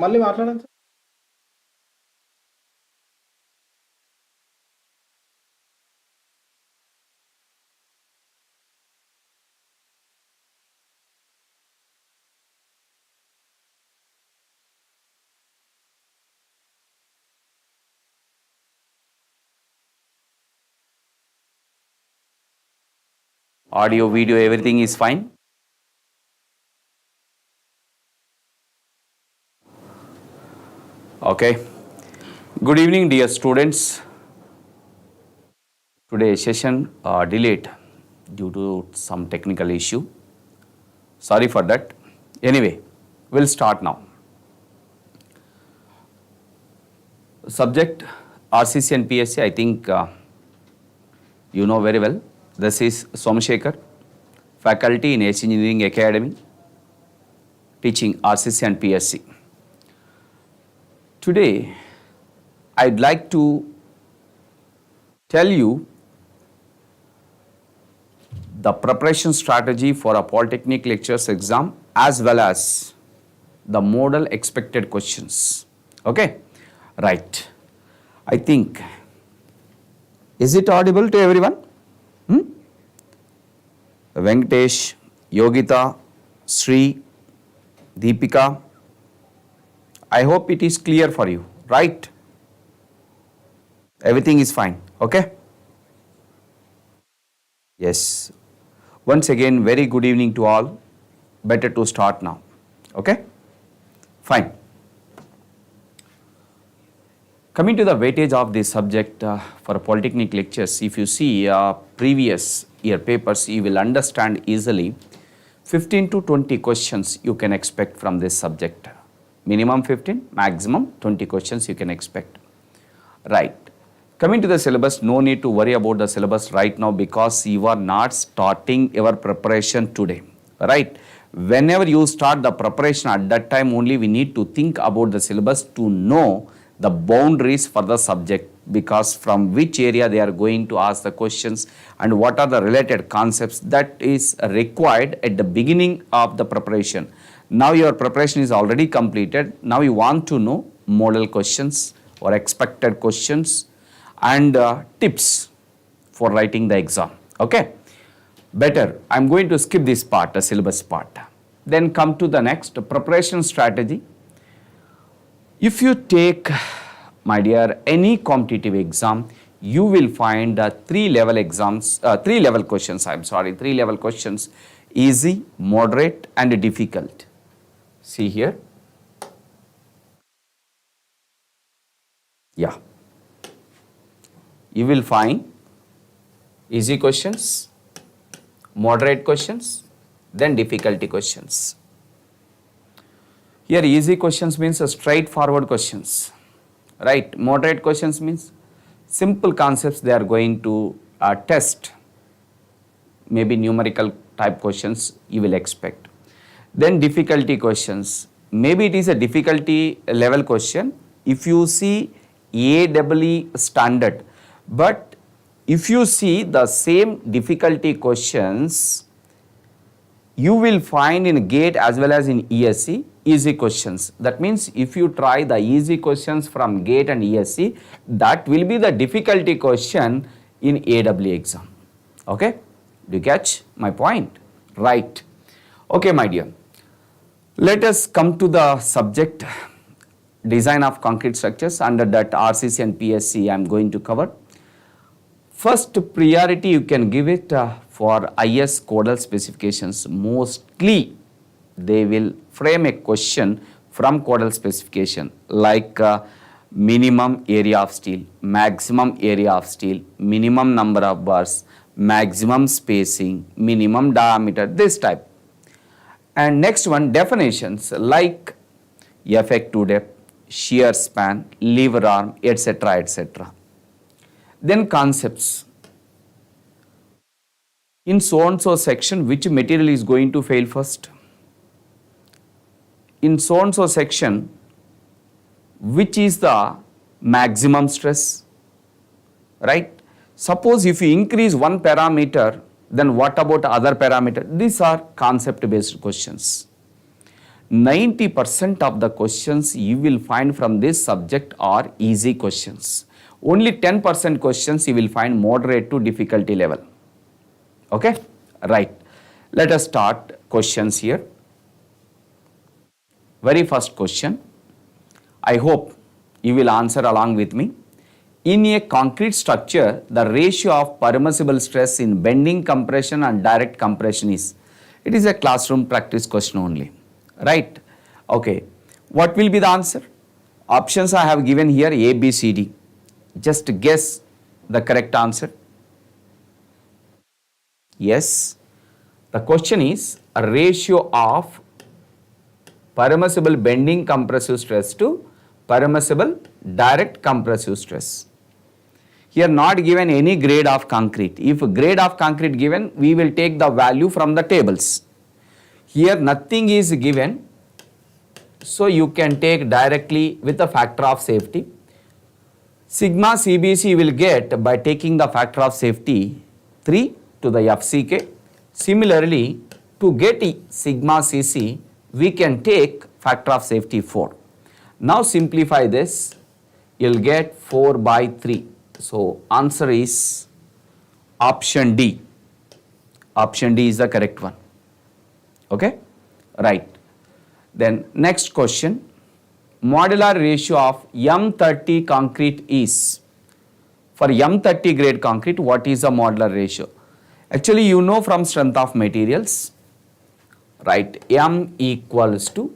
మళ్ళీ మాట్లాడండి sir. Audio, video, everything is fine. Okay. Good evening, dear students. Today's session delayed due to some technical issue. Sorry for that. Anyway, we'll start now. Subject RCC and PSC, I think you know very well. This is Somasekhar, faculty in AC Engineering Academy, teaching RCC and PSC. Today, I'd like to tell you the preparation strategy for a Polytechnic Lecturers exam as well as the model expected questions. Okay? Right. I think, is it audible to everyone? Venkatesh, Yogita, Sri, Deepika, I hope it is clear for you, right? Everything is fine, okay? Yes. Once again, very good evening to all. Better to start now, okay? Fine. Coming to the weightage of this subject for Polytechnic lectures, if you see previous year papers, you will understand easily 15 to 20 questions you can expect from this subject. Minimum 15, maximum 20 questions you can expect. Right. Coming to the syllabus, no need to worry about the syllabus right now because you are not starting your preparation today. Right. Whenever you start the preparation, at that time only we need to think about the syllabus to know the boundaries for the subject, because from which area they are going to ask the questions and what are the related concepts that is required at the beginning of the preparation. Now your preparation is already completed. Now you want to know model questions or expected questions and tips for writing the exam. Okay. Better, I am going to skip this part, the syllabus part. Then come to the next, preparation strategy. If you take, my dear, any competitive exam, you will find three level questions, three level questions: easy, moderate and difficult. See here. Yeah. You will find easy questions, moderate questions, then difficulty questions. Here easy questions means straightforward questions, right? Moderate questions means simple concepts they are going to test, maybe numerical type questions you will expect. Then difficulty questions, maybe it is a difficulty level question if you see AEE standard, but if you see the same difficulty questions you will find in GATE as well as in ESC easy questions. That means if you try the easy questions from GATE and ESC, that will be the difficulty question in AEE exam. Okay? Do you catch my point? Right. Okay, my dear. Let us come to the subject design of concrete structures. Under that RCC and PSC I am going to cover. First priority you can give it for IS codal specifications. Mostly they will frame a question from codal specification like minimum area of steel, maximum area of steel, minimum number of bars, maximum spacing, minimum diameter, this type. And next one, definitions like effective depth, shear span, lever arm, etc., etc. Then concepts. In so and so section, which material is going to fail first? In so and so section, which is the maximum stress? Right? Suppose if you increase one parameter, then what about other parameter? These are concept based questions. 90% of the questions you will find from this subject are easy questions. Only 10% questions you will find moderate to difficulty level. Okay, right. Let us start questions here. Very first question. I hope you will answer along with me. In a concrete structure, the ratio of permissible stress in bending compression and direct compression is. It is a classroom practice question only. Right? Okay. What will be the answer? Options I have given here A, B, C, D. Just guess the correct answer. Yes. The question is a ratio of permissible bending compressive stress to permissible direct compressive stress. Here not given any grade of concrete. If grade of concrete given, we will take the value from the tables. Here nothing is given, so you can take directly with the factor of safety. Sigma CBC will get by taking the factor of safety 3 to the FCK. Similarly, to get sigma CC, we can take factor of safety 4. Now simplify this, you'll get 4 by 3. So answer is option D. Option D is the correct one. Okay, right. Then next question. Modular ratio of M30 concrete is. For M30 grade concrete, what is the modular ratio? Actually, you know from strength of materials, right? M equals to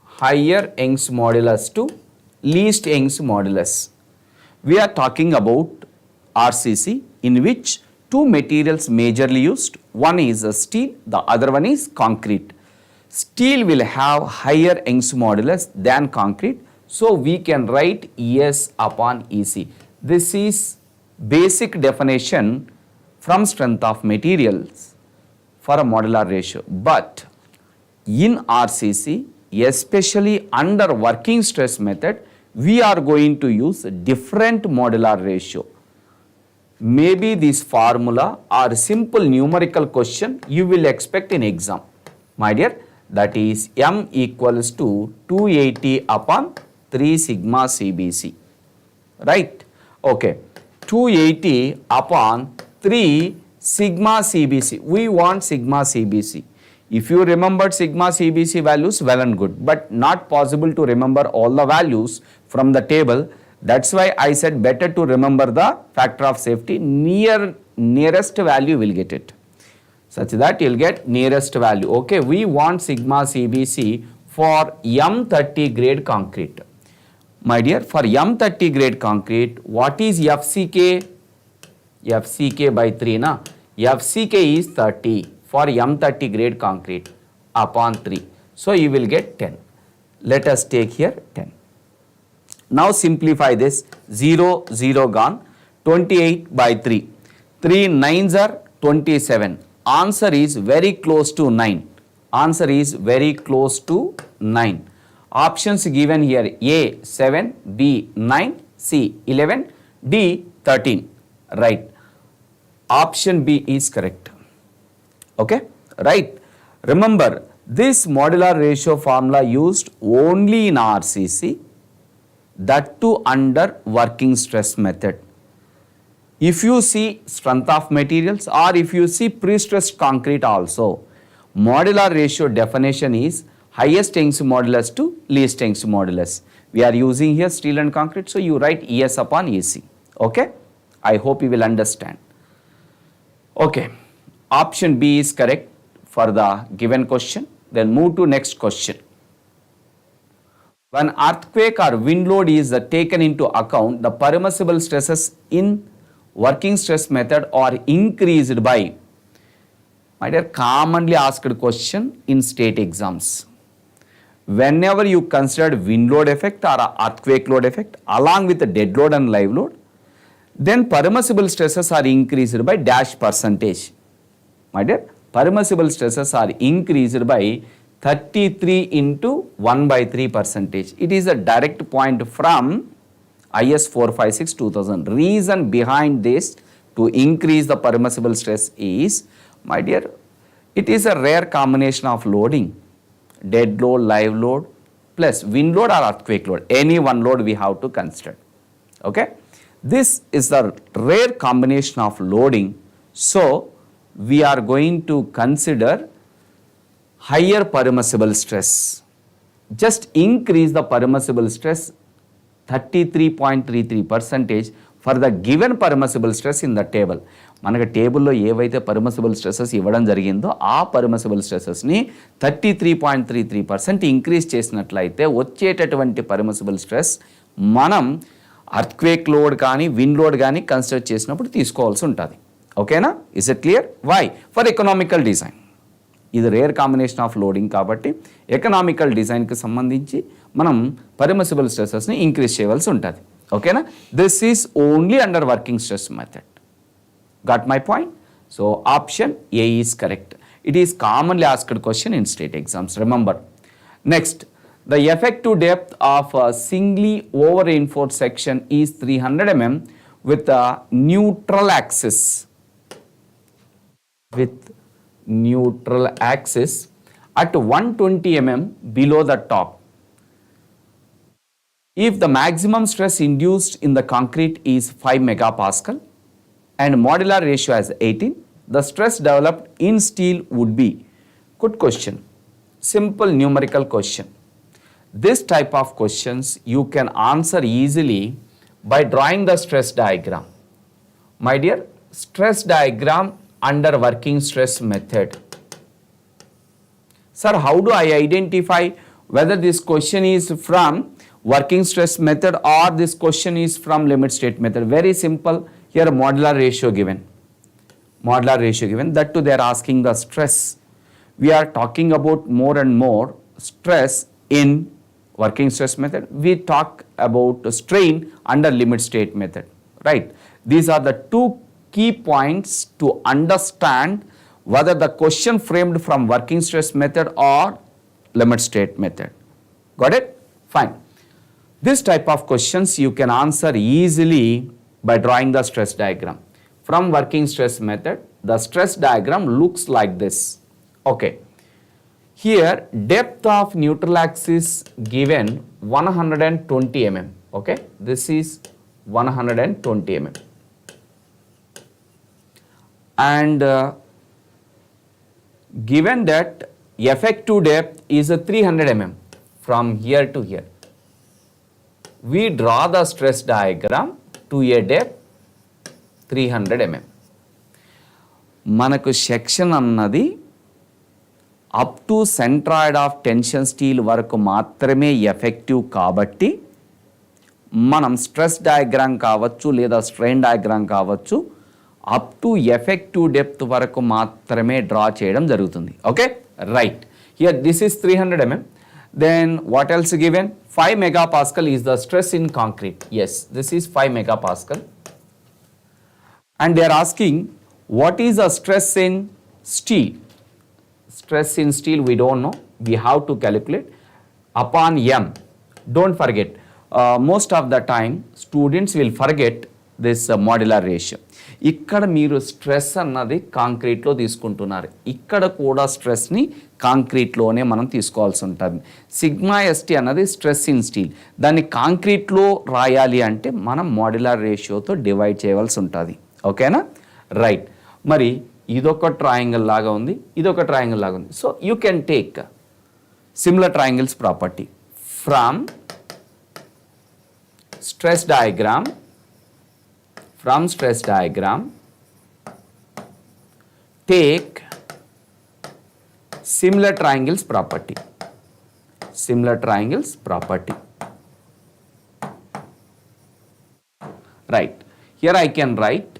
higher Young's modulus to least Young's modulus. We are talking about RCC, in which two materials majorly used. One is steel, the other one is concrete. Steel will have higher Young's modulus than concrete, so we can write ES upon EC. This is basic definition from strength of materials for a modular ratio. But in RCC, especially under working stress method, we are going to use different modular ratio. Maybe this formula or simple numerical question you will expect in exam. My dear, that is M equals to 280 upon 3 sigma CBC. Right? Okay. 280 upon 3 sigma CBC. We want sigma CBC. If you remembered sigma CBC values, well and good, but not possible to remember all the values from the table. That's why I said better to remember the factor of safety. Nearest value will get it. Such that you'll get nearest value. Okay, we want sigma CBC for M30 grade concrete. My dear, for M30 grade concrete, what is FCK? FCK by 3, na? FCK is 30 for M30 grade concrete upon 3. So you will get 10. Let us take here 10. Now simplify this. 0, 0 gone. 28 by 3. 3 9s are 27. Answer is very close to 9. Answer is very close to 9. Options given here: A 7, B 9, C 11, D 13. Right. Option B is correct. Okay, right. Remember, this modular ratio formula used only in RCC, that too under working stress method. If you see strength of materials or if you see pre-stressed concrete also, modular ratio definition is highest Young's modulus to least Young's modulus. We are using here steel and concrete, so you write ES upon EC. Okay, I hope you will understand. Okay, option B is correct for the given question. Then move to next question. When earthquake or wind load is taken into account, the permissible stresses in working stress method are increased by. My dear, commonly asked question in state exams. Whenever you consider wind load effect or earthquake load effect along with the dead load and live load, then permissible stresses are increased by dash percentage. My dear, permissible stresses are increased by 33 into 1 by 3 percentage. It is a direct point from IS 456-2000. Reason behind this to increase the permissible stress is, my dear, it is a rare combination of loading. dead load, live load, plus wind load or earthquake load. Any one load we have to consider. Okay. This is the rare combination of loading. So, we are going to consider higher permissible stress. Just increase the permissible stress 33.33% for the given permissible stress in the table. మనకు టేబుల్లో ఏవైతే permissible stresses ఇవ్వడం జరిగిందో ఆ permissible స్ట్రెసెస్ని 33.33% increase చేసినట్లయితే వచ్చేటటువంటి permissible stress మనం earthquake load కానీ విండ్ లోడ్ కానీ కన్సిడర్ చేసినప్పుడు తీసుకోవాల్సి ఉంటుంది. ఓకేనా? Is it clear? Why? For economical design. ఇది రేర్ కాంబినేషన్ ఆఫ్ లోడింగ్ కాబట్టి ఎకనామికల్ డిజైన్కి సంబంధించి మనం పర్మిసిబుల్ స్ట్రెసెస్ని ఇంక్రీజ్ చేయవలసి ఉంటుంది. ఓకేనా? This is only under working stress method. Got my point? So option A is correct. It is commonly asked question in state exams. Remember. Next, the effective depth of a singly over reinforced section is 300 mm with a neutral axis. With neutral axis at 120 mm below the top. If the maximum stress induced in the concrete is 5 megapascal and modular ratio as 18, the stress developed in steel would be. Good question. Simple numerical question. This type of questions you can answer easily by drawing the stress diagram. My dear, stress diagram under working stress method. Sir, how do I identify whether this question is from working stress method or this question is from limit state method? Very simple. Here modular ratio given. Modular ratio given. That too they are asking the stress. We are talking about more and more stress in working stress method. We talk about strain under limit state method. Right. These are the two key points to understand whether the question framed from working stress method or limit state method. Got it? Fine. This type of questions you can answer easily by drawing the stress diagram. From working stress method, the stress diagram looks like this. Okay. Here, depth of neutral axis given 120 mm. Okay. This is 120 mm. And given that effective depth is a 300 mm from here to here. We draw the stress diagram to a depth 300 mm. మనకు section అన్నది up to centroid of tension steel వరకు మాత్రమే effective కాబట్టి మనం stress diagram కావచ్చు లేదా strain diagram కావచ్చు up to effective depth వరకు మాత్రమే డ్రా చేయడం జరుగుతుంది. Okay, right. Here this is 300 mm. Then what else given? 5 megapascal is the stress in concrete. Yes, this is 5 megapascal. And they are asking what is the stress in steel? Stress in steel we don't know. We have to calculate upon M. Don't forget. Most of the time students will forget this modular ratio. ఇక్కడ మీరు stress అన్నది కాంక్రీట్లో తీసుకుంటున్నారు. ఇక్కడ కూడా స్ట్రెస్ని కాంక్రీట్లోనే మనం తీసుకోవాల్సి ఉంటుంది. సిగ్మా ఎస్టీ అన్నది స్ట్రెస్ ఇన్ స్టీల్. దాన్ని కాంక్రీట్లో రాయాలి అంటే మనం మాడ్యులర్ రేషియోతో డివైడ్ చేయవలసి ఉంటుంది. ఓకేనా? రైట్. మరి ఇదొక ట్రయాంగిల్ లాగా ఉంది, ఇదొక ట్రయాంగిల్ లాగా ఉంది. So you can take similar triangles property from stress diagram. From stress diagram, take similar triangles property. Similar triangles property. Right. Here I can write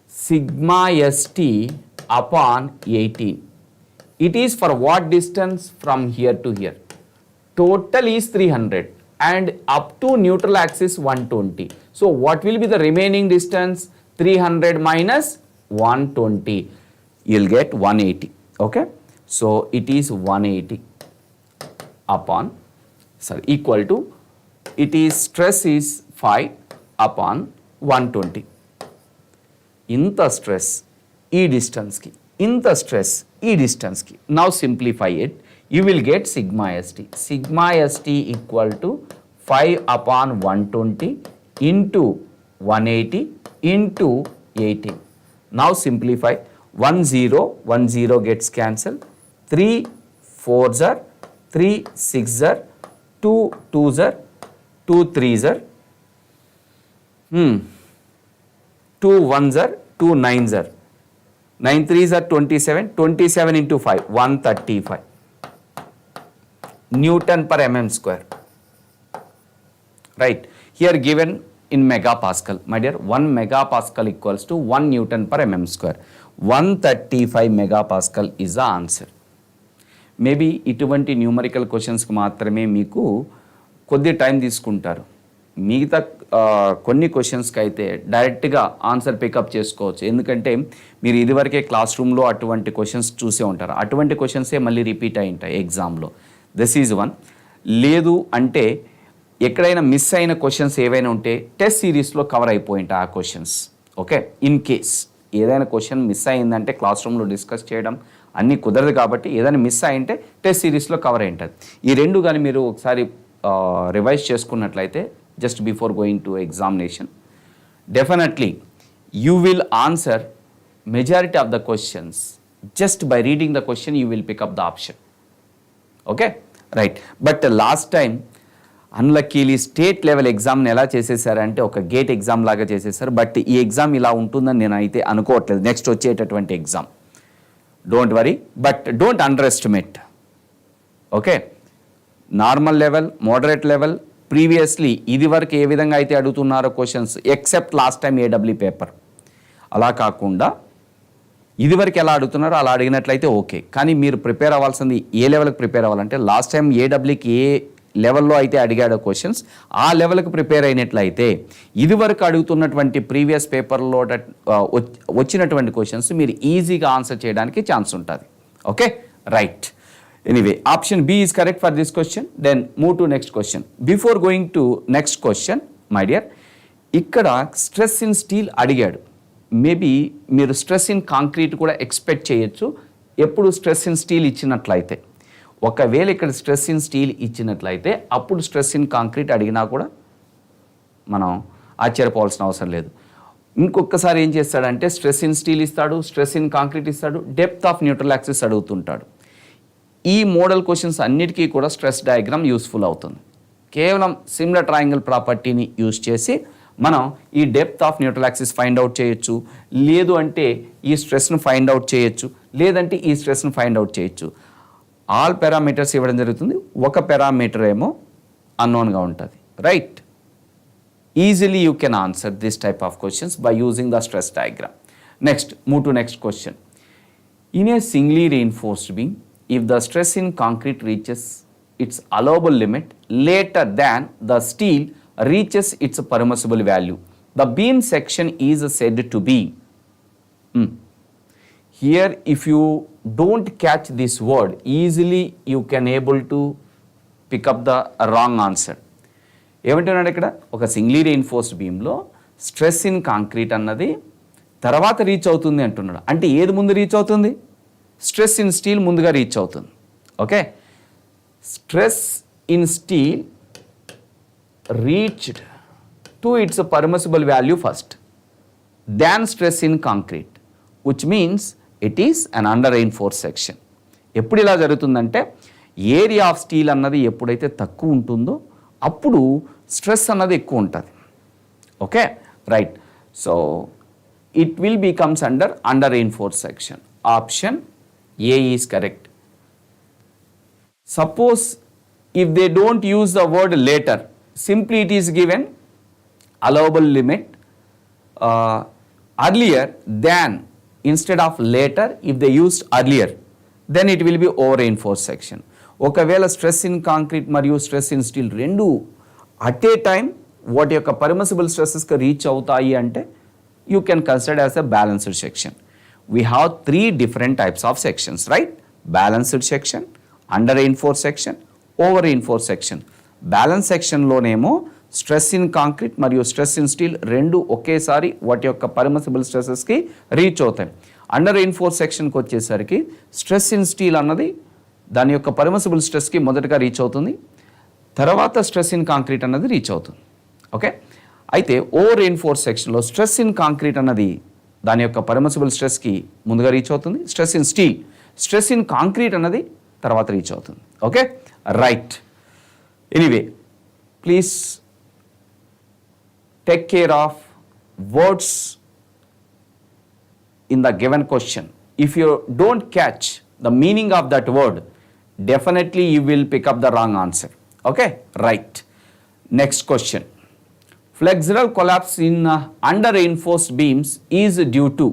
sigma st upon 18. It is for what distance from here to here? Total is 300 and up to neutral axis 120. So what will be the remaining distance? 300 minus 120. You'll get 180. Okay. So it is 180 upon, sorry, equal to, it is stress is 5 upon 120. Inta stress, e distance ki. Inta stress, e distance ki. Now simplify it. you will get sigma st. Sigma st equal to 5 upon 120 into 180 into 18. Now simplify. 1 0, 1 0 gets cancelled. 3 4s are, 3 6s are, 2 2s are, 2 3s are, 2 1s are, 2 9s are. 9 3s are 27, 27 into 5, 135 Newton per mm square. Right, here given in megapascal. My dear, 1 megapascal equals to 1 Newton per mm square. 135 megapascal is the answer. Maybe ఇటువంటి numerical క్వశ్చన్స్కి మాత్రమే మీకు కొద్ది time తీసుకుంటారు. మిగతా కొన్ని క్వశ్చన్స్కి అయితే డైరెక్ట్గా ఆన్సర్ పికప్ చేసుకోవచ్చు. ఎందుకంటే మీరు ఇదివరకే క్లాస్ రూమ్లో అటువంటి క్వశ్చన్స్ చూసే ఉంటారు. అటువంటి క్వశ్చన్సే మళ్ళీ రిపీట్ అయి ఉంటాయి ఎగ్జామ్లో. This is one. లేదు అంటే ఎక్కడైనా మిస్ అయిన క్వశ్చన్స్ ఏవైనా ఉంటే టెస్ట్ సిరీస్లో కవర్ అయిపోయి ఉంటాయి ఆ క్వశ్చన్స్. ఓకే, ఇన్ కేస్ ఏదైనా క్వశ్చన్ మిస్ అయిందంటే క్లాస్ రూమ్లో డిస్కస్ చేయడం అన్నీ కుదరదు. కాబట్టి ఏదైనా మిస్ అయింటే టెస్ట్ సిరీస్లో కవర్ అయి ఉంటుంది. ఈ రెండు కానీ మీరు ఒకసారి రివైజ్ చేసుకున్నట్లయితే just before going to examination, definitely you will answer majority of the questions. Just by reading the question you will pick up the option. Okay, right. But last time unluckily state level exam ఎలా చేసేసారంటే ఒక gate exam లాగా చేసేసారు. But ఈ exam ఇలా ఉంటుందని నేను అయితే అనుకోవట్లేదు నెక్స్ట్ వచ్చేటటువంటి exam. Don't worry, but don't underestimate. Okay, normal level, moderate level, previously ఇది వరకు ఏ విధంగా అయితే అడుగుతున్నారో questions except last time AW paper, అలా కాకుండా ఇదివరకు ఎలా అడుగుతున్నారో అలా అడిగినట్లయితే ఓకే. కానీ మీరు ప్రిపేర్ అవ్వాల్సింది ఏ లెవెల్కి ప్రిపేర్ అవ్వాలంటే లాస్ట్ టైం ఏడబ్ల్యూకి ఏ లెవెల్లో అయితే అడిగాడో క్వశ్చన్స్ ఆ లెవెల్కి ప్రిపేర్ అయినట్లయితే ఇదివరకు అడుగుతున్నటువంటి ప్రీవియస్ పేపర్లో వచ్చినటువంటి క్వశ్చన్స్ మీరు ఈజీగా ఆన్సర్ చేయడానికి ఛాన్స్ ఉంటుంది. Okay, right. Anyway, option B is correct for this question. Then move to next question. Before going to next question, my dear, ikkada stress in steel అడిగాడు. మేబీ మీరు stress in concrete కూడా expect చేయొచ్చు ఎప్పుడు stress in steel ఇచ్చినట్లయితే. ఒకవేళ ఇక్కడ stress in steel ఇచ్చినట్లయితే అప్పుడు స్ట్రెస్ ఇన్ కాంక్రీట్ అడిగినా కూడా మనం ఆశ్చర్యపోవాల్సిన అవసరం లేదు. ఇంకొకసారి ఏం చేస్తాడంటే స్ట్రెస్ ఇన్ స్టీల్ ఇస్తాడు, స్ట్రెస్ ఇన్ కాంక్రీట్ ఇస్తాడు, డెప్త్ ఆఫ్ న్యూట్రల్ యాక్సిస్ అడుగుతుంటాడు. ఈ మోడల్ క్వశ్చన్స్ అన్నిటికీ కూడా స్ట్రెస్ డయాగ్రామ్ యూస్ఫుల్ అవుతుంది. కేవలం సిమిలర్ ట్రయాంగిల్ ప్రాపర్టీని యూజ్ చేసి మనం ఈ depth of neutral axis find out చేయొచ్చు, లేదు అంటే ఈ స్ట్రెస్ను ఫైండ్ అవుట్ చేయొచ్చు, లేదంటే ఈ స్ట్రెస్ను ఫైండ్ అవుట్ చేయొచ్చు. ఆల్ పారామీటర్స్ ఇవ్వడం జరుగుతుంది. ఒక పారామీటర్ ఏమో అన్నోన్గా ఉంటుంది. Right, easily you can answer this type of questions by using the stress diagram. Next, move to next question. In a సింగ్లీ reinforced beam, if the stress in concrete reaches its allowable limit later than the steel reaches its permissible value, the beam section is said to be. Here if you don't catch this word, easily you can able to pick up the wrong answer. ఏమంటున్నాడు ఇక్కడ, ఒక singly reinforced బీమ్లో stress in concrete అన్నది తర్వాత reach అవుతుంది అంటున్నాడు. అంటే ఏది ముందు రీచ్ అవుతుంది? స్ట్రెస్ ఇన్ స్టీల్ ముందుగా రీచ్ అవుతుంది. Okay, stress in steel reached to it's permissible value first, than stress in concrete, which means it is an under reinforced section. ఎప్పుడు ఇలా జరుగుతుందంటే ఏరియా ఆఫ్ స్టీల్ అన్నది ఎప్పుడైతే తక్కువ ఉంటుందో అప్పుడు స్ట్రెస్ అన్నది ఎక్కువ ఉంటుంది. Okay, right. So it will becomes under reinforced section. Option A is correct. Suppose if they don't use the word later, simply it is given allowable limit earlier than instead of later. If they used earlier, then it will be over reinforced section. ఒకవేళ stress in concrete మరియు stress in steel రెండు at a time వాటి యొక్క permissible స్ట్రెస్సెస్కి reach అవుతాయి అంటే you can consider as a balanced section. We have three different types of sections, right? Balanced section, under reinforced section, over reinforced section. Balance section లోనేమో stress in concrete మరియు stress in steel రెండు ఒకేసారి వాటి యొక్క permissible స్ట్రెసెస్కి reach అవుతాయి. Under reinforce సెక్షన్కి వచ్చేసరికి స్ట్రెస్ ఇన్ స్టీల్ అన్నది దాని యొక్క పర్మిసిబుల్ స్ట్రెస్కి మొదటగా రీచ్ అవుతుంది, తర్వాత స్ట్రెస్ ఇన్ కాంక్రీట్ అన్నది రీచ్ అవుతుంది. ఓకే, అయితే ఓవర్ రెయిన్ఫోర్స్ సెక్షన్లో స్ట్రెస్ ఇన్ కాంక్రీట్ అన్నది దాని యొక్క పర్మిసిబుల్ స్ట్రెస్కి ముందుగా రీచ్ అవుతుంది, stress in steel, stress in concrete అన్నది తర్వాత రీచ్ అవుతుంది. Okay, right. Anyway, please take care of words in the given question. If you don't catch the meaning of that word, definitely you will pick up the wrong answer. Okay, right. Next question. Flexural collapse in under reinforced beams is due to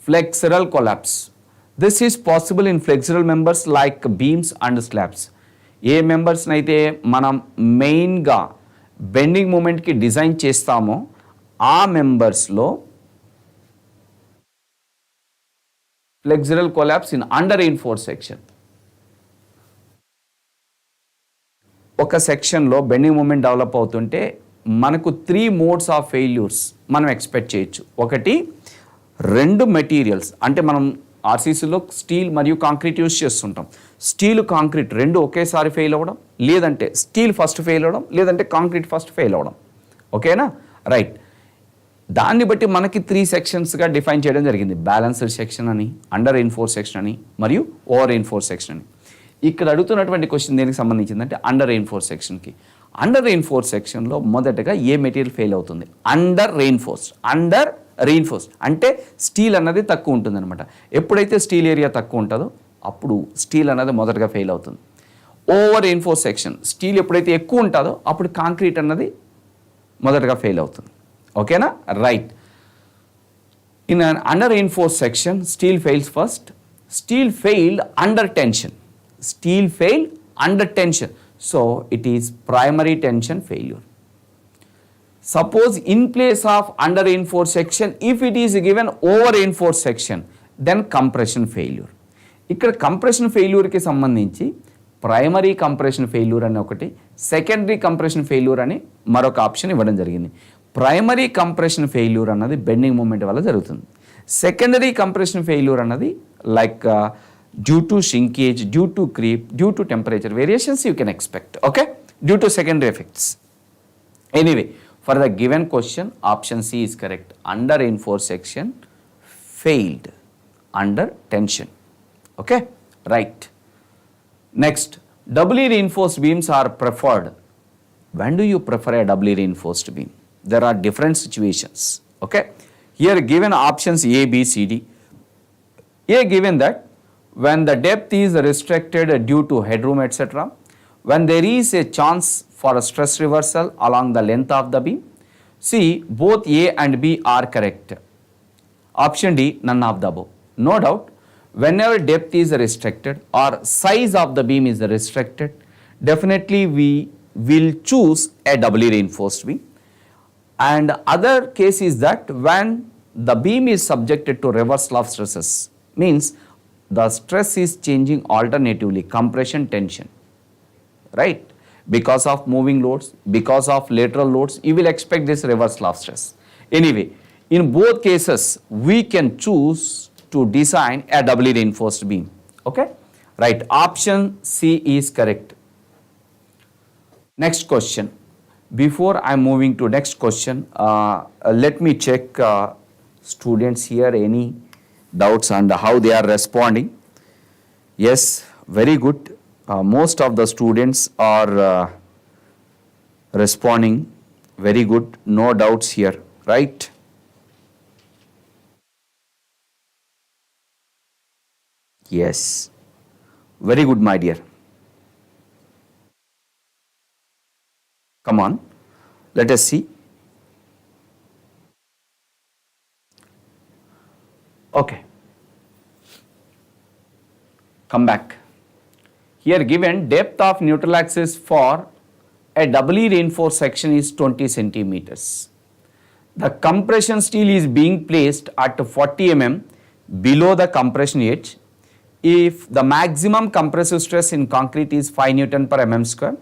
flexural collapse. This is possible in flexural members like beams and slabs. ఏ మెంబర్స్ని అయితే మనం మెయిన్గా bending మూమెంట్కి design చేస్తామో ఆ మెంబర్స్లో flexural collapse in under reinforced section. ఒక సెక్షన్లో bending moment develop అవుతుంటే మనకు 3 మోడ్స్ ఆఫ్ ఫెయిల్యూర్స్ మనం ఎక్స్పెక్ట్ చేయొచ్చు. ఒకటి, 2 మెటీరియల్స్, అంటే మనం ఆర్సీసీలో స్టీల్ మరియు కాంక్రీట్ యూస్ చేస్తుంటాం. స్టీల్ కాంక్రీట్ 2 ఒకేసారి ఫెయిల్ అవ్వడం, లేదంటే స్టీల్ ఫస్ట్ ఫెయిల్ అవ్వడం, లేదంటే కాంక్రీట్ ఫస్ట్ ఫెయిల్ అవ్వడం. ఓకేనా, రైట్. దాన్ని బట్టి మనకి 3 సెక్షన్స్గా డిఫైన్ చేయడం జరిగింది. బ్యాలెన్స్డ్ సెక్షన్ అని, అండర్ రెయిన్ఫోర్స్ సెక్షన్ అని, మరియు ఓవర్ రెయిన్ఫోర్స్ సెక్షన్ అని. ఇక్కడ అడుగుతున్నటువంటి క్వశ్చన్ దేనికి సంబంధించిందంటే అండర్ రెయిన్ఫోర్స్ సెక్షన్కి. అండర్ రెయిన్ఫోర్స్ సెక్షన్లో మొదటగా ఏ మెటీరియల్ ఫెయిల్ అవుతుంది? అండర్ రెయిన్ఫోర్స్ అంటే స్టీల్ అన్నది తక్కువ ఉంటుంది అనమాట. ఎప్పుడైతే స్టీల్ ఏరియా తక్కువ ఉంటుందో అప్పుడు స్టీల్ అన్నది మొదటగా ఫెయిల్ అవుతుంది. ఓవర్ రెయిన్ఫోర్స్ సెక్షన్, స్టీల్ ఎప్పుడైతే ఎక్కువ ఉంటుందో అప్పుడు కాంక్రీట్ అన్నది మొదటగా ఫెయిల్ అవుతుంది. ఓకేనా, right. In an under reinforced section steel fails first. Steel failed under tension. So it is primary tension failure. Suppose in place of under reinforced section if it is given over reinforced section then compression failure. ఇక్కడ compression ఫెయిల్యూర్కి సంబంధించి primary compression failure అని ఒకటి, secondary compression failure అని మరొక option ఇవ్వడం జరిగింది. Primary compression failure అన్నది బెండింగ్ మూమెంట్ వల్ల జరుగుతుంది. సెకండరీ కంప్రెషన్ ఫెయిల్యూర్ అన్నది like due to shrinkage, due to creep, due to temperature variations you can expect. Okay, due to secondary effects. Anyway, for the given question option C is correct. Under reinforced section failed under tension. Okay, right. Next, doubly reinforced beams are preferred. When do you prefer a doubly reinforced beam? There are different situations. Okay, here given options A, B, C, D. A given that when the depth is restricted due to headroom etc., when there is a chance for a stress reversal along the length of the beam. C, both A and B are correct. Option D, none of the above. No doubt, whenever depth is restricted or size of the beam is restricted, definitely we will choose a doubly reinforced beam. And other case is that when the beam is subjected to reversal of stresses, means the stress is changing alternatively, compression, tension, right? Because of moving loads, because of lateral loads, you will expect this reversal of stress. Anyway, in both cases, we can choose to design a doubly reinforced beam. Okay, right. Option C is correct. Next question. Before I am moving to next question, let me check students here any doubts and how they are responding. Yes, very good. Most of the students are responding very good. No doubts here, right? Yes, very good, my dear. Come on, let us see. Okay, come back. Here given depth of neutral axis for a doubly reinforced section is 20 centimeters. The compression steel is being placed at 40 mm below the compression edge. If the maximum compressive stress in concrete is 5 Newton per mm square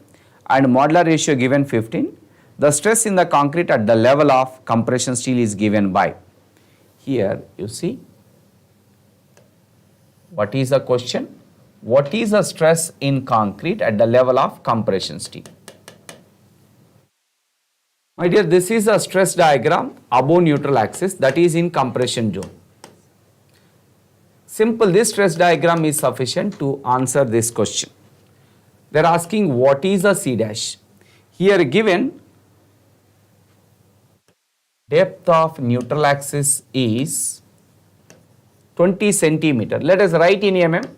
and modular ratio given 15, the stress in the concrete at the level of compression steel is given by. Here you see, what is the question? what is the stress in concrete at the level of compression steel? My dear, this is a stress diagram above neutral axis, that is in compression zone. Simple, this stress diagram is sufficient to answer this question. They are asking what is the C dash. Here given depth of neutral axis is 20 centimeter. Let us write in mm,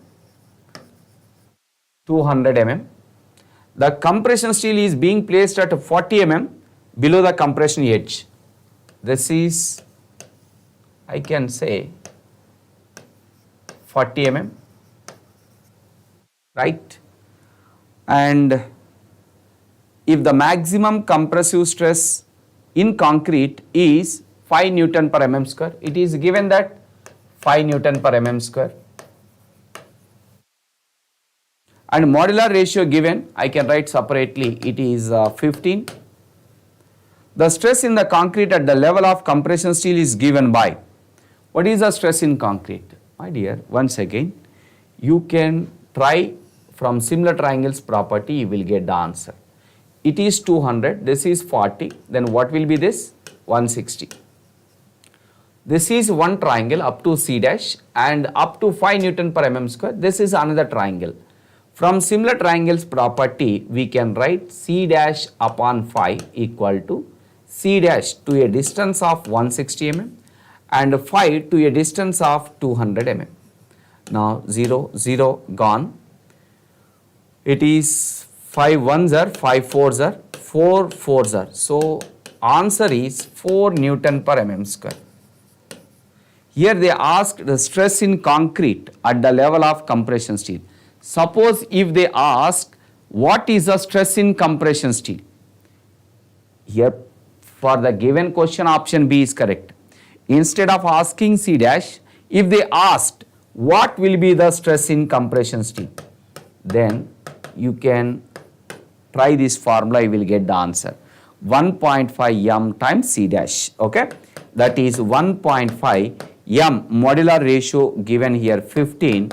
200 mm. The compression steel is being placed at 40 mm below the compression edge. This is, I can say, 40 mm, right? And if the maximum compressive stress in concrete is 5 Newton per mm square, it is given that 5 Newton per mm square. And modular ratio given, I can write separately, it is 15. The stress in the concrete at the level of compression steel is given by, what is the stress in concrete? My dear, once again, you can try from similar triangles property, you will get the answer. It is 200, this is 40, then what will be this? 160. This is one triangle up to C dash and up to 5 Newton per mm square. This is another triangle. From similar triangles property, we can write C dash upon 5 equal to C dash to a distance of 160 mm and 5 to a distance of 200 mm. Now 0, 0 gone. It is 5 ones are, 5 fours are, 4 fours are. So answer is 4 Newton per mm square. Here they asked the stress in concrete at the level of compression steel. Suppose if they ask what is the stress in compression steel? Here for the given question option B is correct. Instead of asking C dash, if they asked what will be the stress in compression steel, then you can try this formula, you will get the answer. 1.5 m times C dash, okay? That is 1.5 m, modular ratio given here 15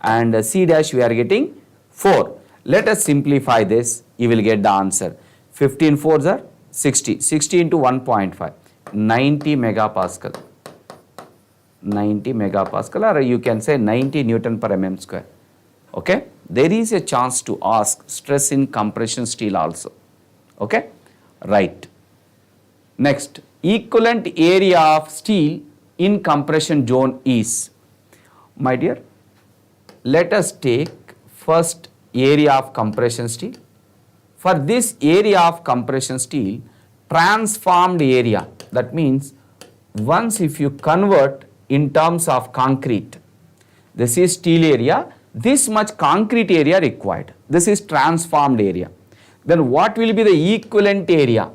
and C dash we are getting 4. Let us simplify this, you will get the answer. 15 fours are 60, 60 into 1.5, 90 megapascal. 90 megapascal, or you can say 90 Newton per mm square. Okay, there is a chance to ask stress in compression steel also. Okay, right. Next, equivalent area of steel in compression zone is, my dear, let us take first area of compression steel. For this area of compression steel, transformed area, that means once if you convert in terms of concrete, this is steel area, this much concrete area required, this is transformed area. Then what will be the equivalent area?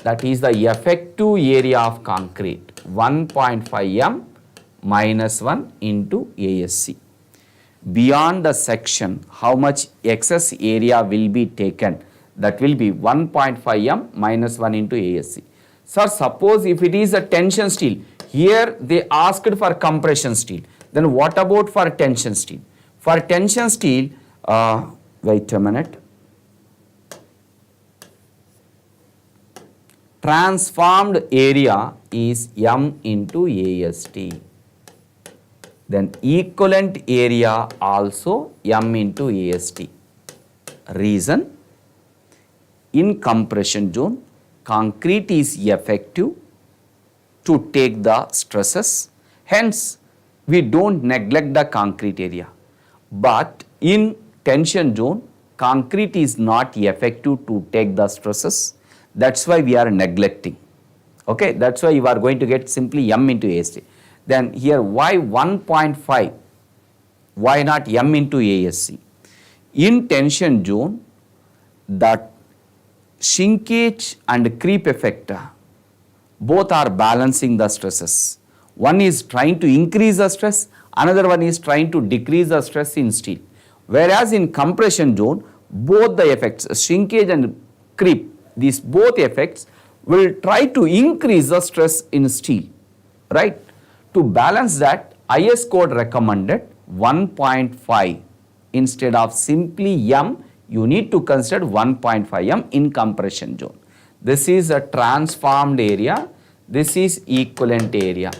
That is the effective area of concrete, 1.5 m minus 1 into ASC. Beyond the section, how much excess area will be taken? That will be 1.5 m minus 1 into ASC. Sir, suppose if it is a tension steel, here they asked for compression steel. Then what about for tension steel? For tension steel, wait a minute. Transformed area is m into AST. Then equivalent area also m into AST. Reason, in compression zone, concrete is effective to take the stresses. Hence, we don't neglect the concrete area. But in tension zone, concrete is not effective to take the stresses. That's why we are neglecting. Okay, that's why you are going to get simply m into AST. Then here why 1.5? Why not m into ASC? In tension zone, the shrinkage and creep effect, both are balancing the stresses. One is trying to increase the stress, another one is trying to decrease the stress in steel. Whereas in compression zone, both the effects, shrinkage and creep, these both effects will try to increase the stress in steel, right? To balance that, IS code recommended 1.5 instead of simply m, you need to consider 1.5 m in compression zone. This is a transformed area. This is equivalent area.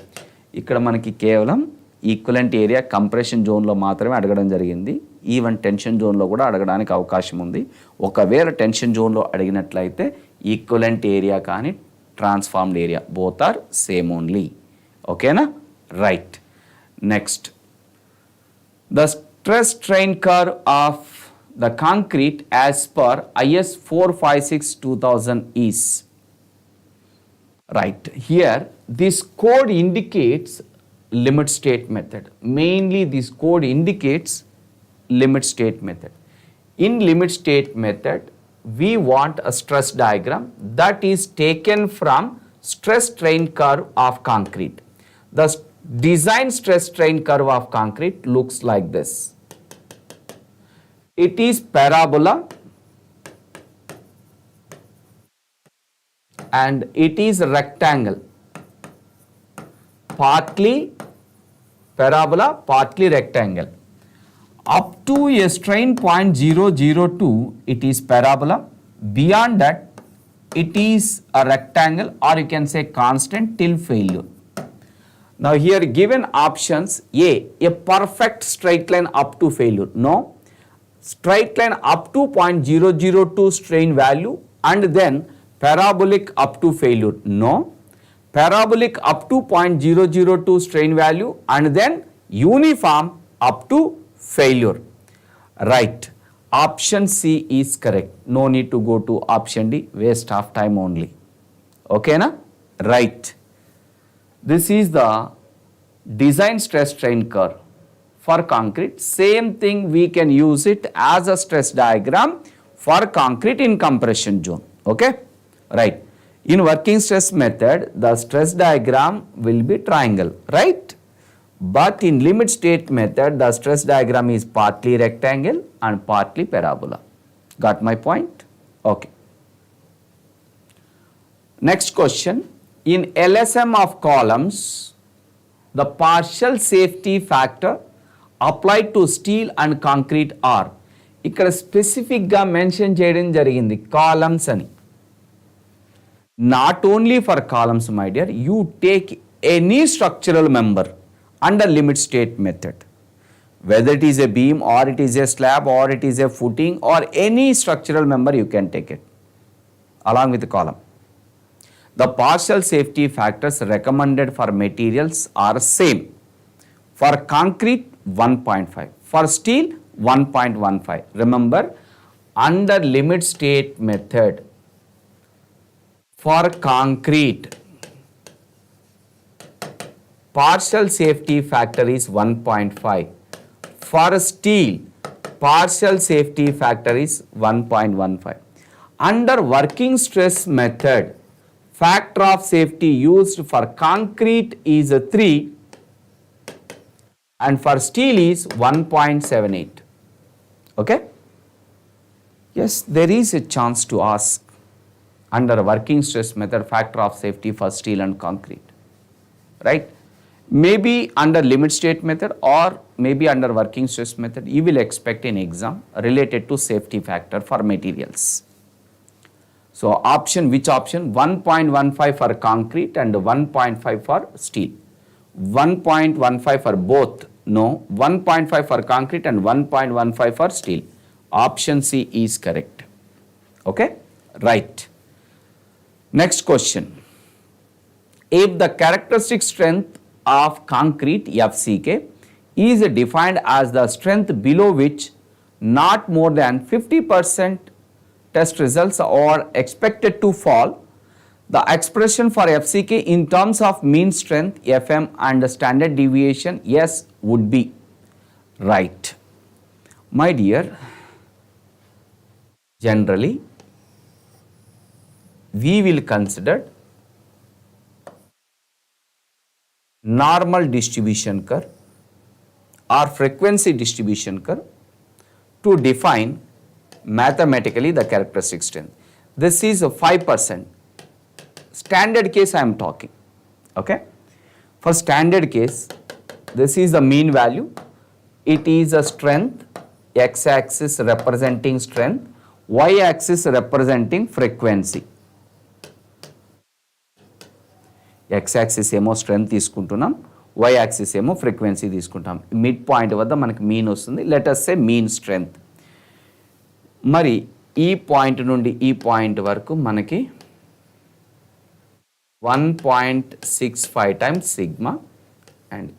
ఇక్కడ మనకి కేవలం equivalent area compression జోన్లో మాత్రమే అడగడం జరిగింది. Even tension జోన్లో కూడా అడగడానికి అవకాశం ఉంది. ఒకవేళ టెన్షన్ జోన్లో అడిగినట్లయితే ఈక్వలెంట్ ఏరియా కానీ transformed area both are same only. ఓకేనా? Right. Next, the stress strain curve of the concrete as per IS 456/2000 is. Right, here this code indicates limit state method. Mainly this code indicates limit state method. In limit state method, we want a stress diagram that is taken from stress strain curve of concrete. The design stress strain curve of concrete looks like this. It is parabola and it is rectangle, partly parabola, partly rectangle. Up to a strain point 002, it is parabola. Beyond that, it is a rectangle, or you can say constant till failure. Now here given options: a perfect straight line up to failure. No. Straight line up to 0.002 strain value and then parabolic up to failure. No. Parabolic up to 0.002 strain value and then uniform up to failure. Right. Option C is correct. No need to go to option D. Waste of time only. Okay na? Right. This is the design stress strain curve for concrete. Same thing, we can use it as a stress diagram for concrete in compression zone. Okay? Right. In working stress method, the stress diagram will be triangle, right? But in limit state method, the stress diagram is partly rectangle and partly parabola. Got my point? Okay. Next question. In LSM of columns, the partial safety factor applied to steel and concrete are. ఇక్కడ స్పెసిఫిక్గా mention చేయడం జరిగింది columns అని. Not only for columns my dear, you take any structural member under limit state method, whether it is a beam or it is a slab or it is a footing or any structural member you can take it along with column. The partial safety factors recommended for materials are same. For concrete 1.5, for steel 1.15. Remember, under limit state method, for concrete partial safety factor is 1.5. For steel partial safety factor is 1.15. Under working stress method, factor of safety used for concrete is 3 and for steel is 1.78. Okay? Yes, there is a chance to ask under working stress method factor of safety for steel and concrete. Right? Maybe under limit state method or maybe under working stress method, you will expect an exam related to safety factor for materials. So option, which option? 1.15 for concrete and 1.5 for steel. 1.15 for both. No, 1.5 for concrete and 1.15 for steel. Option C is correct. Okay? Right. Next question. If the characteristic strength of concrete FCK is defined as the strength below which not more than 50% test results are expected to fall, the expression for FCK in terms of mean strength FM and standard deviation S would be. Right. My dear, generally we will consider normal distribution curve or frequency distribution curve to define mathematically the characteristic strength. This is a 5%. Standard case I am talking. Okay? For standard case, this is the mean value. It is a strength x-axis representing strength, y-axis representing frequency. x-axis ఏమో strength తీసుకుంటున్నాం, y-axis ఏమో frequency తీసుకుంటాం. Mid point వద్ద మనకి mean వస్తుంది. Let us say mean strength. మరి ఈ point నుండి ఈ పాయింట్ వరకు మనకి 1.65 టైమ్స్ సిగ్మా, అండ్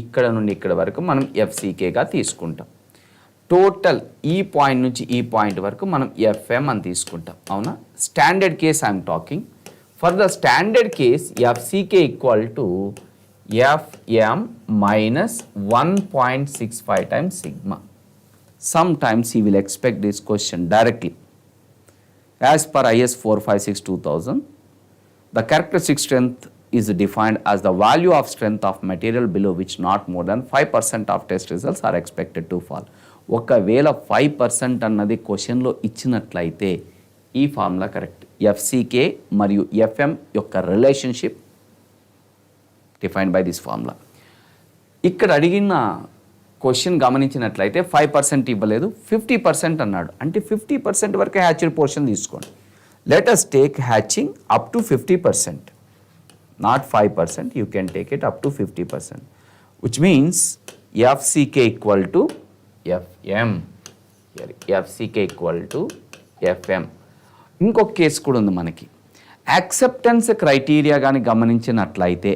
ఇక్కడ నుండి ఇక్కడ వరకు మనం ఎఫ్సీకేగా తీసుకుంటాం. టోటల్ ఈ పాయింట్ నుంచి ఈ పాయింట్ వరకు మనం ఎఫ్ఎం అని తీసుకుంటాం. అవునా? Standard case I'm talking. For the standard case FCK equal to FM minus 1.65 times sigma. Sometimes he will expect this question directly. As per IS 456-2000, the characteristic strength is defined as the value of strength of material below which not more than 5% of test results are expected to fall. ఒకవేళ 5% అన్నది క్వశ్చన్లో ఇచ్చినట్లయితే ఈ formula correct. FCK మరియు FM యొక్క relationship defined by this formula. ఇక్కడ అడిగిన question గమనించినట్లయితే 5% ఇవ్వలేదు, 50% అన్నాడు. అంటే 50% వరకే హ్యాచ్డ్ పోర్షన్ తీసుకోండి. Let us take hatching up to 50%, not 5%. You can take it up to 50%, which means FCK equal to FM. FCK equal to FM. ఇంకొక case కూడా ఉంది మనకి. యాక్సెప్టెన్స్ క్రైటీరియా కానీ గమనించినట్లయితే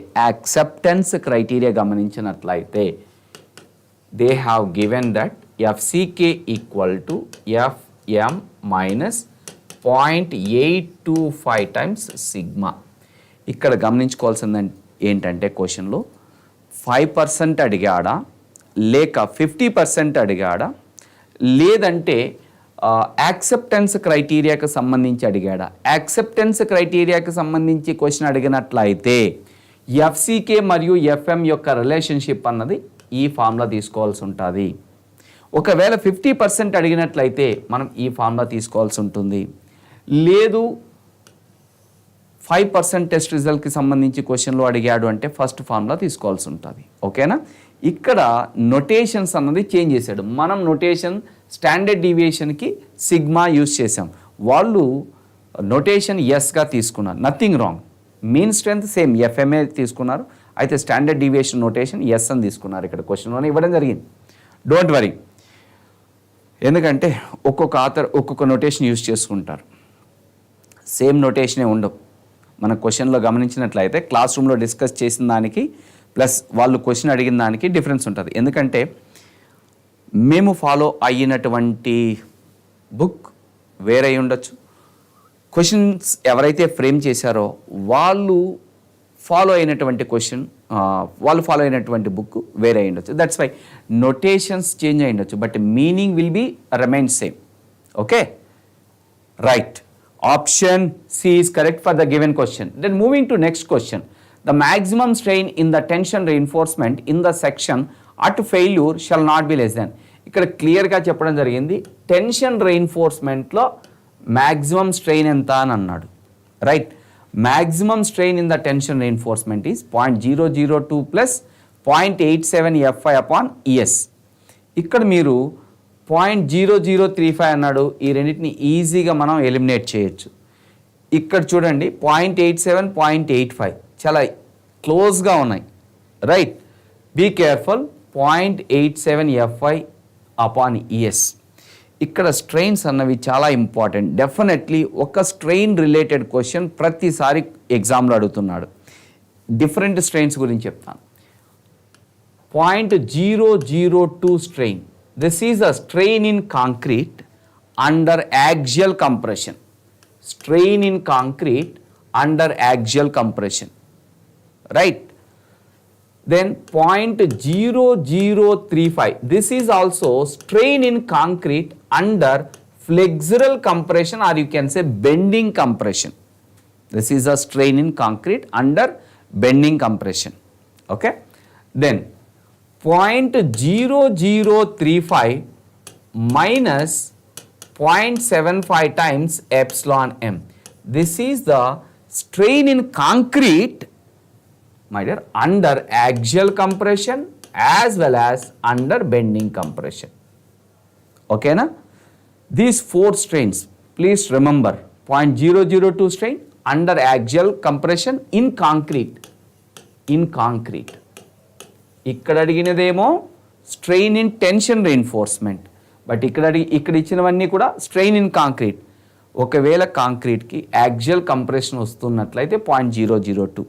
they have given that FCK equal to FM minus 0.825 times sigma. ఇక్కడ గమనించుకోవాల్సింది ఏంటంటే క్వశ్చన్లో 5% అడిగాడా, లేక 50% అడిగాడా, లేదంటే యాక్సెప్టెన్స్ క్రైటీరియాకి సంబంధించి అడిగాడా. యాక్సెప్టెన్స్ క్రైటీరియాకి సంబంధించి క్వశ్చన్ అడిగినట్లయితే ఎఫ్సీకే మరియు ఎఫ్ఎం యొక్క రిలేషన్షిప్ అన్నది ఈ ఫార్ములా తీసుకోవాల్సి ఉంటుంది. ఒకవేళ 50% అడిగినట్లయితే మనం ఈ ఫార్ములా తీసుకోవాల్సి ఉంటుంది. లేదు 5% టెస్ట్ రిజల్ట్కి సంబంధించి క్వశ్చన్లో అడిగాడు అంటే ఫస్ట్ ఫార్ములా తీసుకోవాల్సి ఉంటుంది. ఓకేనా? ఇక్కడ నొటేషన్స్ అన్నది చేంజ్ చేశాడు. మనం నొటేషన్ స్టాండర్డ్ డీవియేషన్కి సిగ్మా యూజ్ చేసాం, వాళ్ళు నొటేషన్ ఎస్గా తీసుకున్నారు. Nothing wrong. Mean strength same FMA తీసుకున్నారు, అయితే స్టాండర్డ్ డీవియేషన్ నొటేషన్ ఎస్ అని తీసుకున్నారు. ఇక్కడ క్వశ్చన్లోనే ఇవ్వడం జరిగింది. డోంట్ వరీ, ఎందుకంటే ఒక్కొక్క ఆథర్ ఒక్కొక్క నొటేషన్ యూజ్ చేసుకుంటారు. సేమ్ నొటేషనే ఉండవు. మన క్వశ్చన్లో గమనించినట్లయితే క్లాస్ రూమ్లో డిస్కస్ చేసిన దానికి ప్లస్ వాళ్ళు క్వశ్చన్ అడిగిన దానికి డిఫరెన్స్ ఉంటుంది. ఎందుకంటే మేము ఫాలో అయినటువంటి బుక్ వేరే ఉండొచ్చు, క్వశ్చన్స్ ఎవరైతే ఫ్రేమ్ చేశారో వాళ్ళు ఫాలో అయినటువంటి బుక్ వేరే అయి ఉండొచ్చు. దట్స్ వై నొటేషన్స్ చేంజ్ అయి ఉండొచ్చు, but meaning will be remain same. Okay, right. Option C is correct for the given question. Then moving to next question. The maximum strain in the tension reinforcement in the section at failure shall not be less than. ఇక్కడ క్లియర్గా చెప్పడం జరిగింది. Tension రెయిన్ఫోర్స్మెంట్లో maximum strain ఎంత అని అన్నాడు. Right. Maximum strain in the tension reinforcement is 0.002 plus 0.87 FI upon ES. ఇక్కడ మీరు 0.0035 అన్నాడు. ఈ రెండింటిని ఈజీగా మనం ఎలిమినేట్ చేయొచ్చు. ఇక్కడ చూడండి 0.87, 0.85 చాలా క్లోజ్గా ఉన్నాయి. Right. Be careful. 0.87 FI upon ES. ఇక్కడ స్ట్రెయిన్స్ అన్నవి చాలా ఇంపార్టెంట్. డెఫినెట్లీ ఒక స్ట్రెయిన్ రిలేటెడ్ క్వశ్చన్ ప్రతిసారి ఎగ్జామ్లో అడుగుతున్నాడు. డిఫరెంట్ స్ట్రెయిన్స్ గురించి చెప్తాను. 0.002 strain. This is a strain in concrete under axial compression. Strain in concrete under axial compression. Right. Then 0.0035. This is also strain in concrete under flexural compression, or you can say bending compression. This is a strain in concrete under bending compression. Okay. Then 0.0035 minus 0.75 times epsilon m. This is the strain in concrete, my dear, under axial compression as well as under bending compression. ఓకేనా? These 4 strains, please remember, 0.002 strain under axial compression in concrete. ఇక్కడ అడిగినదేమో strain in tension reinforcement, but ఇక్కడ ఇచ్చినవన్నీ కూడా strain in concrete. ఒకవేళ కాంక్రీట్కి axial compression వస్తున్నట్లయితే 0.002.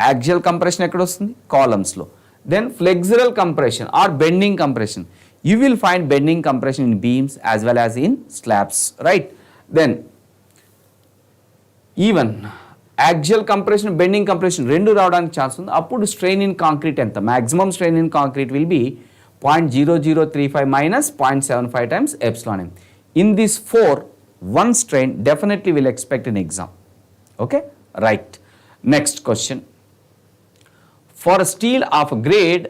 Axial compression ఎక్కడ వస్తుంది? కాలమ్స్లో. Then flexural compression or bending compression, you will find bending compression in beams as well as in slabs, right? Then even axial compression, bending compression రెండు రావడానికి chance ఉంది. అప్పుడు స్ట్రెయిన్ ఇన్ కాంక్రీట్ ఎంత? maximum strain in concrete will be 0.0035 minus 0.75 times epsilon m. In this 4, one strain definitely will expect in exam. Okay, right. Next question. For steel of grade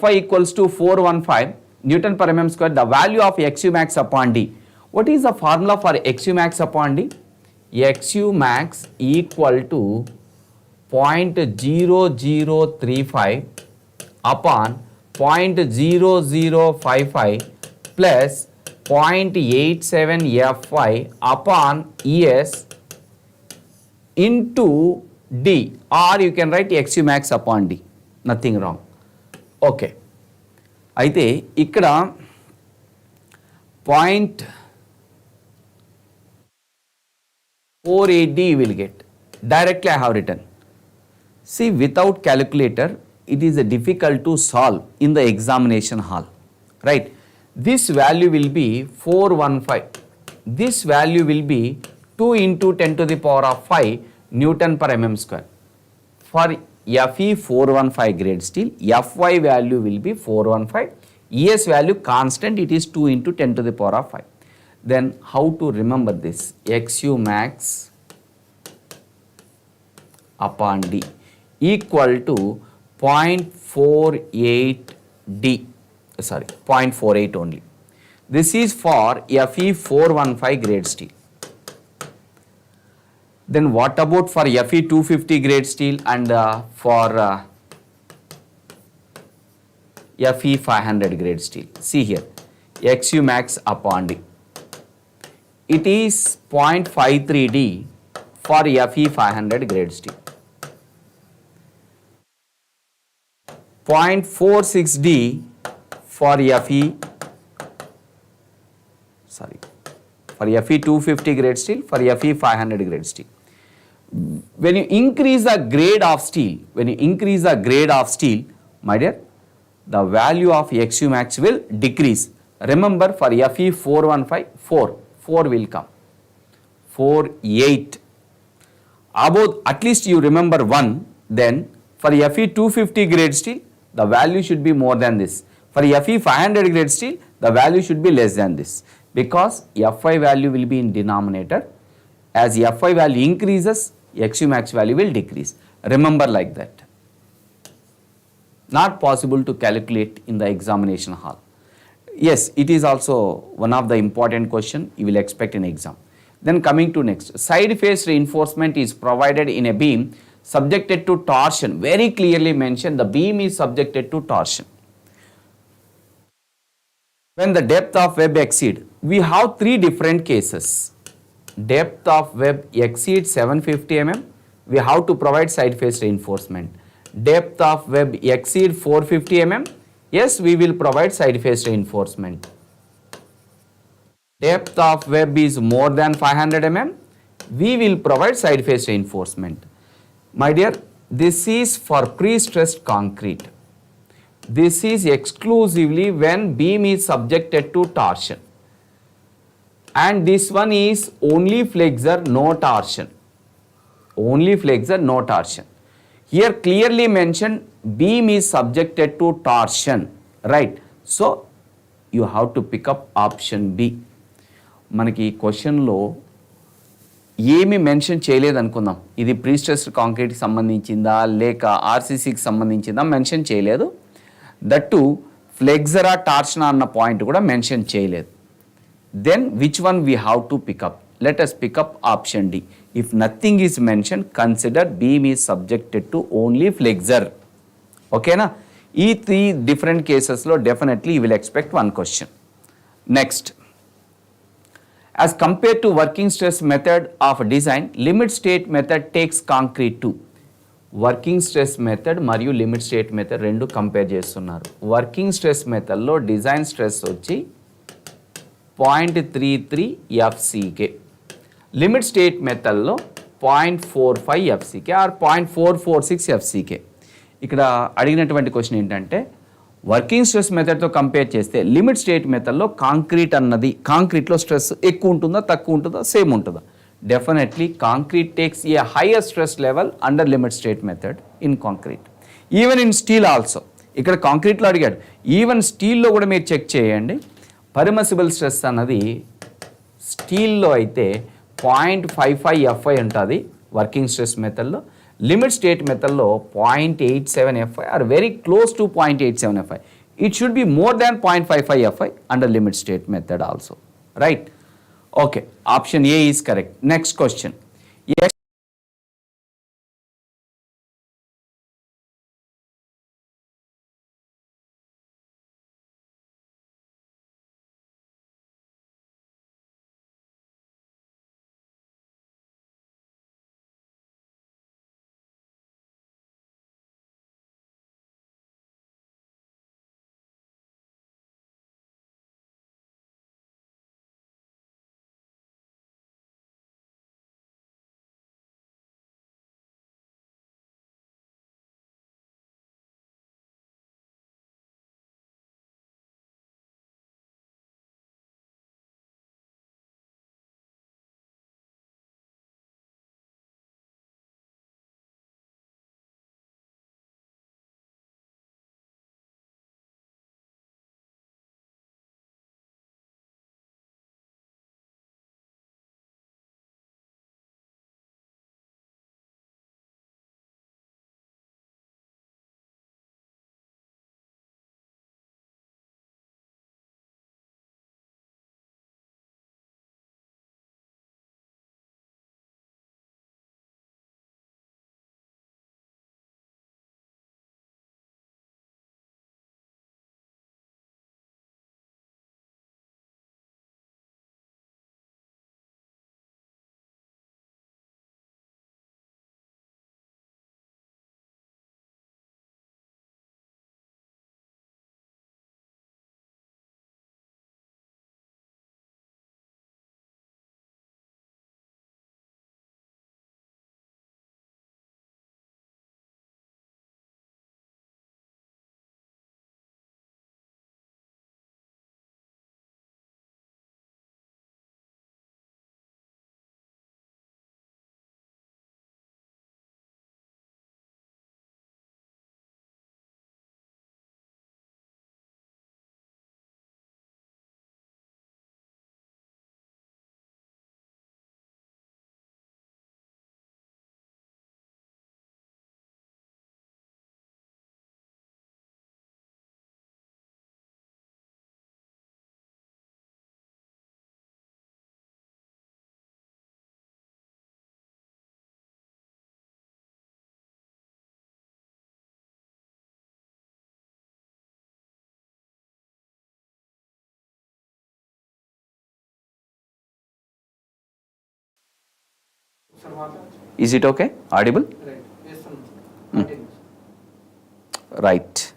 Fi equals to 415 Newton per mm square, the value of XU max upon D. What is the formula for XU max upon D? XU max equal to 0.0035 upon 0.0055 plus 0.87 Fy upon ES into D, or you can write XU max upon D. Nothing wrong. Okay. అయితే ఇక్కడ 0.48D will get. Directly I have written. See, without calculator, it is difficult to solve in the examination hall. Right? This value will be 415. This value will be 2 into 10 to the power of 5 Newton per mm square. For Fe 415 grade steel, Fy value will be 415. ES value constant, it is 2 into 10 to the power of 5. Then how to remember this? XU max upon D equal to 0.48D. Sorry, 0.48 only. This is for Fe 415 grade steel. Then what about for Fe 250 grade steel and for Fe 500 grade steel? See here, XU max upon D. It is 0.53D for Fe 500 grade steel. 0.46D for Fe 250 grade steel, for Fe 500 grade steel. When you increase the grade of steel, my dear, the value of XU max will decrease. Remember, for Fe 415, 4 will come. 48. About, at least you remember 1. Then for Fe 250 grade steel, the value should be more than this. For Fe 500 grade steel, the value should be less than this, because Fi value will be in denominator. As Fi value increases, XU max value will decrease. Remember like that. Not possible to calculate in the examination hall. Yes, it is also one of the important question you will expect in exam. Then coming to next, side face reinforcement is provided in a beam subjected to torsion. Very clearly mentioned, the beam is subjected to torsion. When the depth of web exceed, we have 3 different cases. Depth of web exceeds 750 mm, we have to provide side face reinforcement. Depth of web exceed 450 mm, yes, we will provide side face reinforcement. Depth of web is more than 500 mm, we will provide side face reinforcement. My dear, this is for pre-stressed concrete. This is exclusively when beam is subjected to torsion. And this one is only flexor, no torsion. Only flexor, no torsion. Here clearly mentioned beam is subjected to torsion, right? So you have to pick up option B. మనకి క్వశ్చన్లో ఏమి mention చేయలేదు అనుకుందాం, ఇది ప్రీస్ట్రెస్డ్ కాంక్రీట్కి సంబంధించిందా లేక ఆర్సీసీకి సంబంధించిందా mention చేయలేదు. That ఫ్లెక్సరా టార్షనా అన్న point కూడా మెన్షన్ చేయలేదు. Then which one we have to pick up? Let us pick up option D. If nothing is mentioned, consider beam is subjected to only flexor. Okay na? ఈ 3 different cases lo definitely you will expect one question. Next, as compared to working stress method of design, limit state method takes concrete to. Working stress method మరియు limit state method రెండు compare చేస్తున్నారు. Working stress మెథడ్లో design stress వచ్చి 0.33 FCK, limit state మెథడ్లో 0.45 FCK are 0.446 FCK. ఇక్కడ అడిగినటువంటి question ఏంటంటే working stress మెథడ్తో compare చేస్తే లిమిట్ స్టేట్ మెథడ్లో కాంక్రీట్లో స్ట్రెస్ ఎక్కువ ఉంటుందా తక్కువ ఉంటుందా సేమ్ ఉంటుందా? Definitely concrete takes a higher stress level under limit state method in concrete. Even in steel also. ఇక్కడ కాంక్రీట్లో అడిగాడు, ఈవెన్ స్టీల్లో కూడా మీరు చెక్ చేయండి. పర్మిసిబుల్ స్ట్రెస్ అన్నది స్టీల్లో అయితే 0.55 FI ఉంటుంది వర్కింగ్ స్ట్రెస్ మెథడ్లో. లిమిట్ స్టేట్ మెథడ్లో 0.87 FI are very close to 0.87 FI. It should be more than 0.55 FI under limit state method also. Right? Okay, option A is correct. Next question. Yes. Is it okay? Audible? Right. Yes, sir. Right.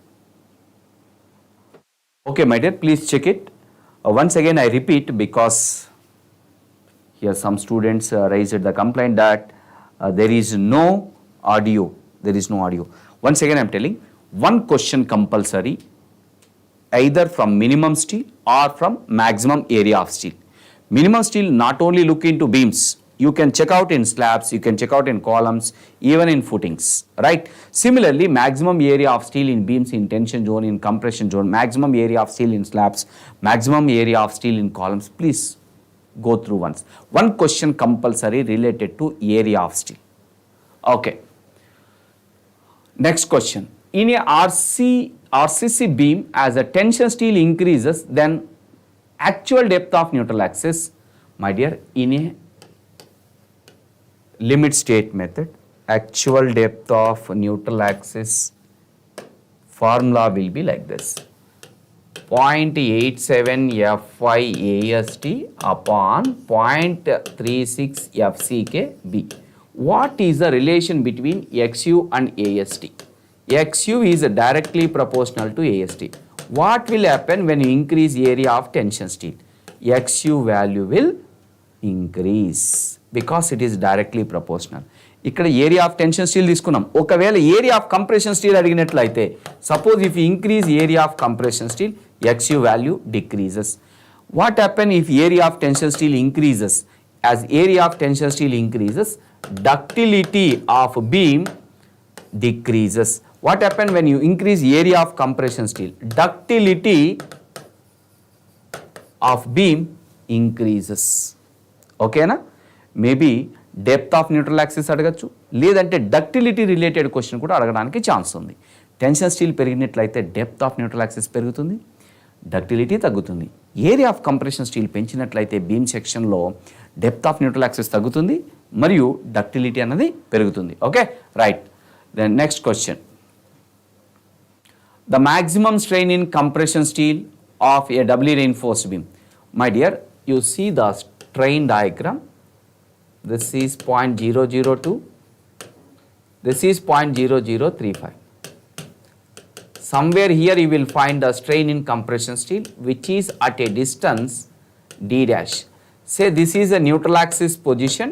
Okay, my dear, please check it. Once again, I repeat because here some students raised the complaint that there is no audio. There is no audio. Once again, I am telling one question compulsory, either from minimum steel or from maximum area of steel. Minimum steel not only look into beams, you can check out in slabs, you can check out in columns, even in footings, right? Similarly, maximum area of steel in beams, in tension zone, in compression zone, maximum area of steel in slabs, maximum area of steel in columns. Please go through once. One question compulsory related to area of steel. Okay. Next question. In a RCC beam, as the tension steel increases, then actual depth of neutral axis, my dear, in a limit state method, actual depth of neutral axis formula will be like this. 0.87 Fy AST upon 0.36 FCKB. What is the relation between XU and AST? XU is directly proportional to AST. What will happen when you increase area of tension steel? XU value will increase because it is directly proportional. ఇక్కడ area of tension steel తీసుకున్నాం. ఒకవేళ area of compression steel అడిగినట్లయితే suppose if you increase area of compression steel XU value decreases. What happen if area of tension steel increases? As area of tension steel increases, ductility of beam decreases. What happen when you increase area of compression steel? Ductility of beam increases. Okay na? Maybe depth of neutral axis అడగచ్చు, లేదంటే ductility related question కూడా అడగడానికి chance ఉంది. Tension steel పెరిగినట్లయితే depth of neutral axis పెరుగుతుంది, ductility తగ్గుతుంది. Area of compression steel పెంచినట్లయితే beam సెక్షన్లో డెప్త్ ఆఫ్ న్యూట్రల్ యాక్సిస్ తగ్గుతుంది మరియు డక్టిలిటీ అన్నది పెరుగుతుంది. Okay right. Then next question, the maximum strain in compression steel of a doubly reinforced beam. My dear, you see the strain diagram. This is 0.002, this is 0.0035. Somewhere here you will find the strain in compression steel which is at a distance d dash. Say this is a neutral axis position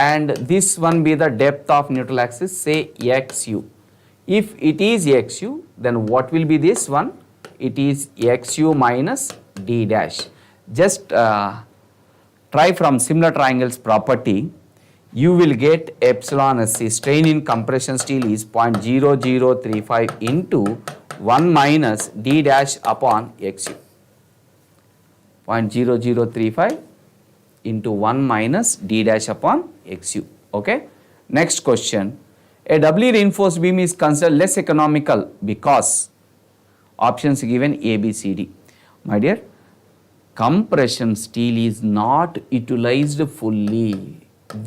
and this one be the depth of neutral axis, say XU. If it is XU, then what will be this one? It is XU minus d dash. Just try from similar triangles property, you will get epsilon SC. Strain in compression steel is 0.0035 into 1 minus d dash upon XU. 0.0035 into 1 minus d dash upon XU. Okay. Next question, a doubly reinforced beam is considered less economical because options given A, B, C, D. My dear, compression steel is not utilized fully.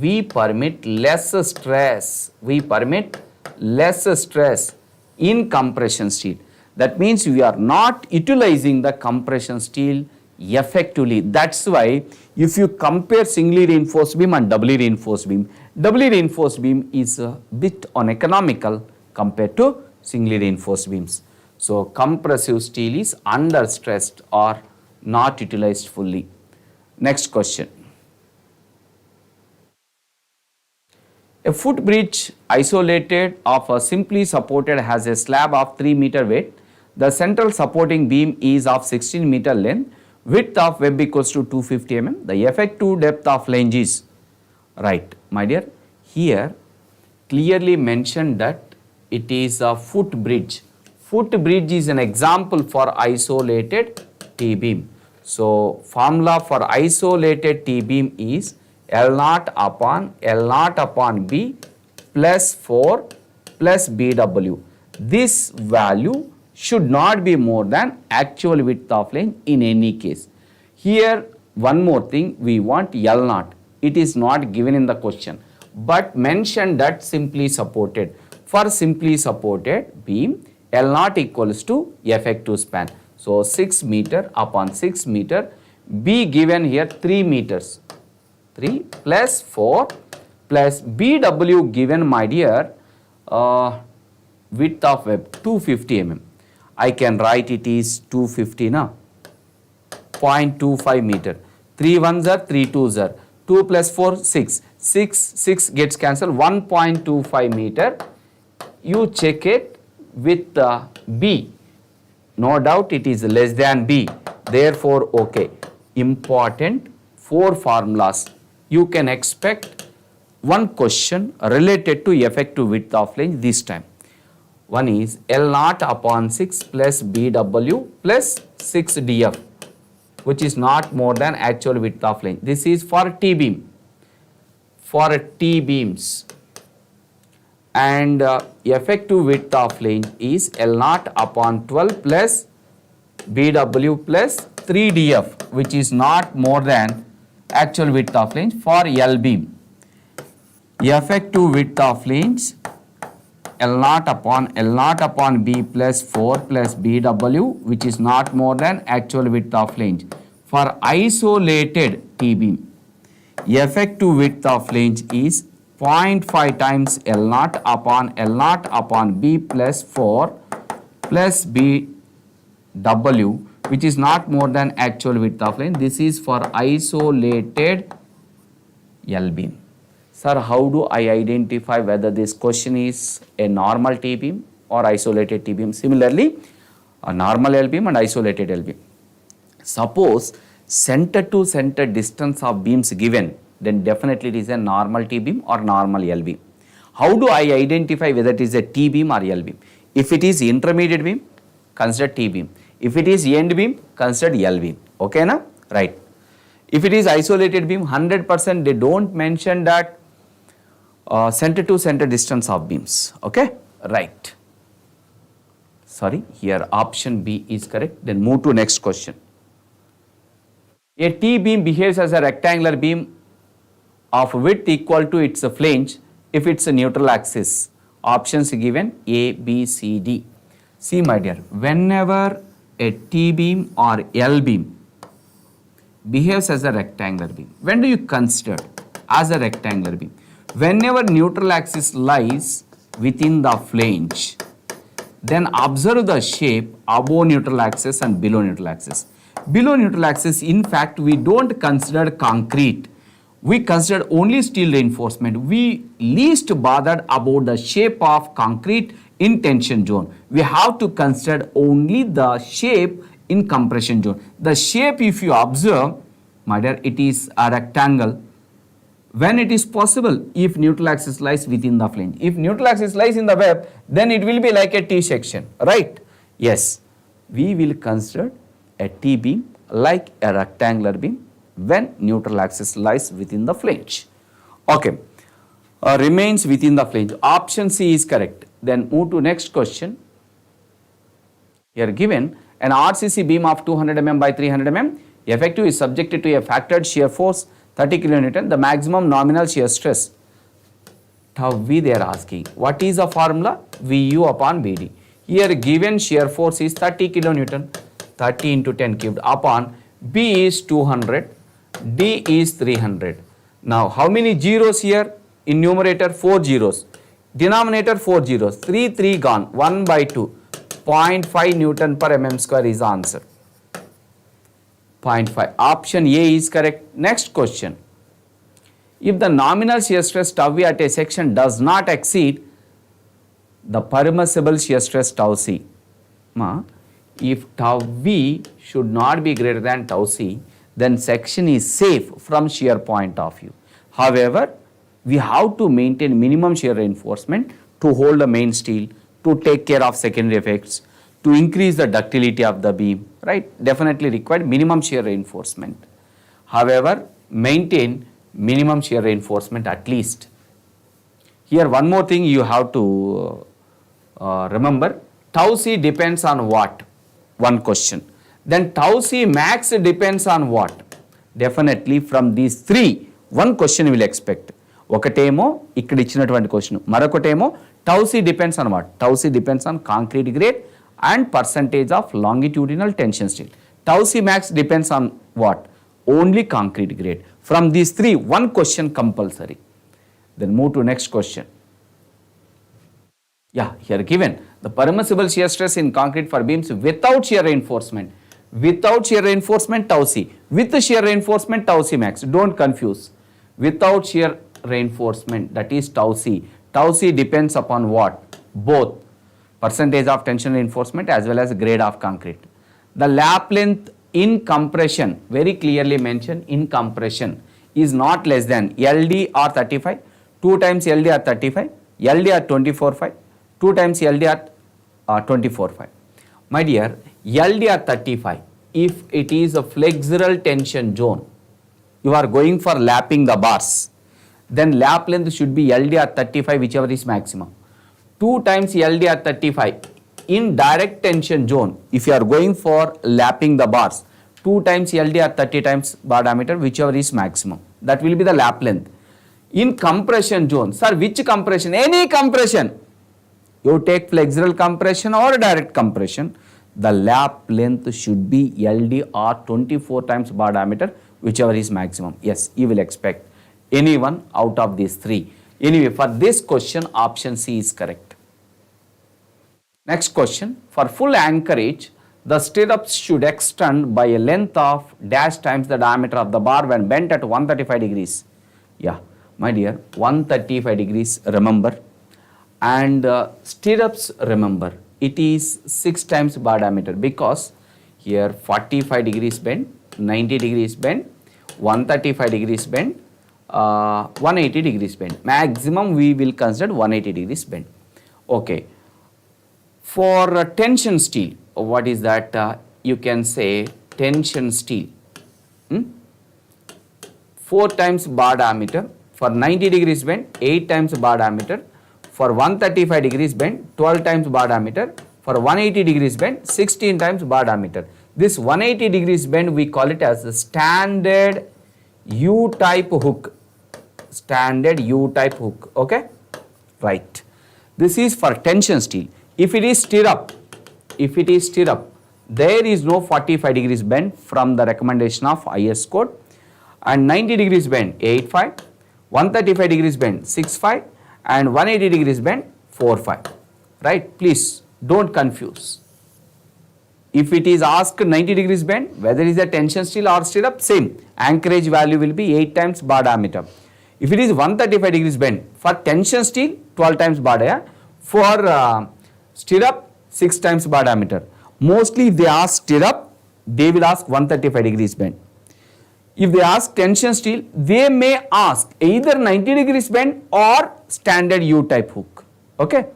We permit less stress. We permit less stress in compression steel. That means we are not utilizing the compression steel effectively. That's why if you compare singly reinforced beam and doubly reinforced beam is a bit uneconomical compared to singly reinforced beams. So compressive steel is under stressed or not utilized fully. Next question, a footbridge isolated of a simply supported has a slab of 3 meter weight. The central supporting beam is of 16 meter length. Width of web equals to 250 mm. The effective depth of flange is, right. My dear, here clearly mentioned that it is a footbridge. Footbridge is an example for isolated T-beam. So formula for isolated T-beam is L0 upon B plus 4 plus BW. This value should not be more than actual width of flange in any case. Here one more thing, we want L0. It is not given in the question, but mention that simply supported. For simply supported beam, L0 equals to effective span. So 6 meter upon 6 meter, B given here 3 meters, 3 plus 4 plus BW given, my dear, width of web 250 mm. I can write it is 250 now, 0.25 meter, 3 ones are 3 twos are, 2 plus 4 6 gets cancelled, 1.25 meter. You check it with B. No doubt it is less than B, therefore okay. Important 4 formulas. You can expect one question related to effective width of flange this time. One is L0 upon 6 plus BW plus 6 DF, which is not more than actual width of flange. This is for T-beam, for T-beams. And effective width of flange is L0 upon 12 plus BW plus 3DF, which is not more than actual width of flange for L beam. Effective width of flange L0 upon B plus 4 plus BW, which is not more than actual width of flange. For isolated T-beam, effective width of flange is 0.5 times L0 upon B plus 4 plus BW, which is not more than actual width of flange. This is for isolated L-beam. Sir, how do I identify whether this question is a normal T-beam or isolated T-beam? Similarly, a normal L-beam and isolated L-beam. Suppose center to center distance of beams given, then definitely it is a normal T-beam or normal L-beam. How do I identify whether it is a T-beam or L-beam? If it is intermediate beam, consider T-beam. If it is end beam, consider L-beam. Okay, na? Right. If it is isolated beam, 100% they don't mention that center to center distance of beams. Okay, right. Sorry, here option B is correct. Then move to next question. A T-beam behaves as a rectangular beam of width equal to its flange if it's a neutral axis. Options given A, B, C, D. See my dear, whenever a T-beam or L-beam behaves as a rectangular beam, when do you consider as a rectangular beam? Whenever neutral axis lies within the flange, then observe the shape above neutral axis and below neutral axis. Below neutral axis, in fact, we don't consider concrete. We consider only steel reinforcement. We least bothered about the shape of concrete in tension zone. We have to consider only the shape in compression zone. The shape, if you observe, my dear, it is a rectangle. When it is possible, if neutral axis lies within the flange. If neutral axis lies in the web, then it will be like a T section, right? Yes, we will consider a T-beam like a rectangular beam when neutral axis lies within the flange. Okay, remains within the flange. Option C is correct. Then move to next question. Here given an RCC beam of 200 mm by 300 mm, effective is subjected to a factored shear force 30 kN, the maximum nominal shear stress. Tau V they are asking. What is the formula? VU upon BD. Here given shear force is 30 kN, 30 into 10 cubed upon B is 200, D is 300. Now how many zeros here? In numerator 4 zeros. Denominator 4 zeros. 3 gone. 1 by 2. 0.5 Newton per mm square is the answer. 0.5. Option A is correct. Next question. If the nominal shear stress tau V at a section does not exceed the permissible shear stress tau C, if tau V should not be greater than tau C, then section is safe from shear point of view. However, we have to maintain minimum shear reinforcement to hold the main steel, to take care of secondary effects, to increase the ductility of the beam, right? Definitely required minimum shear reinforcement. However, maintain minimum shear reinforcement at least. Here one more thing you have to remember, tau C depends on what? One question. Then tau C max depends on what? Definitely from these three, one question you will expect. ఒకటేమో ఇక్కడ ఇచ్చినటువంటి question, మరొకటేమో tau C depends on what? Tau C depends on concrete grade and percentage of longitudinal tension steel. Tau C max depends on what? Only concrete grade. From these three, one question compulsory. Then move to next question. Yeah, here given the permissible shear stress in concrete for beams without shear reinforcement. Without shear reinforcement, tau C. With shear reinforcement, tau C max. Don't confuse. Without shear reinforcement, that is tau C. Tau C depends upon what? Both percentage of tension reinforcement as well as grade of concrete. The lap length in compression, very clearly mentioned, in compression is not less than LD or 35, 2 times LD or 35, LD or 24.5, 2 times LD or 24.5. My dear, LD or 35, if it is a flexural tension zone, you are going for lapping the bars, then lap length should be LD or 35, whichever is maximum. 2 times LD or 35 in direct tension zone, if you are going for lapping the bars, 2 times LD or 30 times bar diameter, whichever is maximum. That will be the lap length. In compression zone, sir, which compression? Any compression. You take flexural compression or direct compression, the lap length should be LD or 24 times bar diameter, whichever is maximum. Yes, you will expect any one out of these three. Anyway, for this question, option C is correct. Next question, for full anchorage, the stirrups should extend by a length of dash times the diameter of the bar when bent at 135 degrees. Yeah, my dear, 135 degrees, remember. And stirrups, remember, it is 6 times bar diameter, because here 45 degrees bend, 90 degrees bend, 135 degrees bend, 180 degrees bend. Maximum we will consider 180 degrees bend. Okay. For tension steel, what is that? You can say tension steel. 4 times bar diameter. For 90 degrees bend, 8 times bar diameter. For 135 degrees bend, 12 times bar diameter. For 180 degrees bend, 16 times bar diameter. This 180 degrees bend, we call it as the standard U-type hook. Standard U-type hook. Okay? Right. This is for tension steel. If it is stirrup, there is no 45 degrees bend from the recommendation of IS code, and 90 degrees bend 8.5, 135 degrees bend 6.5, and 180 degrees bend 4.5. Right? Please don't confuse. If it is asked 90 degrees bend, whether it is a tension steel or stirrup, same. Anchorage value will be 8 times bar diameter. If it is 135 degrees bend, for tension steel 12 times bar diameter, for stirrup 6 times bar diameter. Mostly if they ask stirrup, they will ask 135 degrees bend. If they ask tension steel, they may ask either 90 degrees bend or standard U-type hook. Okay?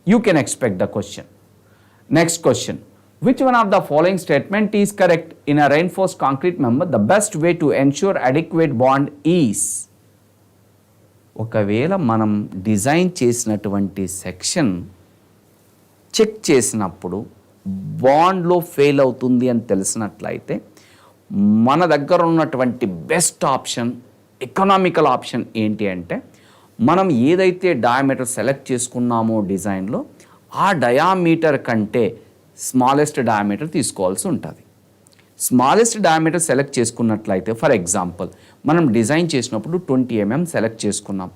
You can expect the question. Next question. Which one of the following statement is correct? In a reinforced concrete member, the best way to ensure adequate bond is, ఒకవేళ మనం design చేసినటువంటి section check చేసినప్పుడు బాండ్లో fail అవుతుంది అని తెలిసినట్లయితే మన దగ్గర ఉన్నటువంటి బెస్ట్ ఆప్షన్, ఎకనామికల్ ఆప్షన్ ఏంటి అంటే, మనం ఏదైతే డయామీటర్ సెలెక్ట్ చేసుకున్నామో డిజైన్లో ఆ డయామీటర్ కంటే స్మాలెస్ట్ డయామీటర్ తీసుకోవాల్సి ఉంటుంది. స్మాలెస్ట్ డయామీటర్ సెలెక్ట్ చేసుకున్నట్లయితే, ఫర్ ఎగ్జాంపుల్ మనం డిజైన్ చేసినప్పుడు 20 mm సెలెక్ట్ చేసుకున్నాం.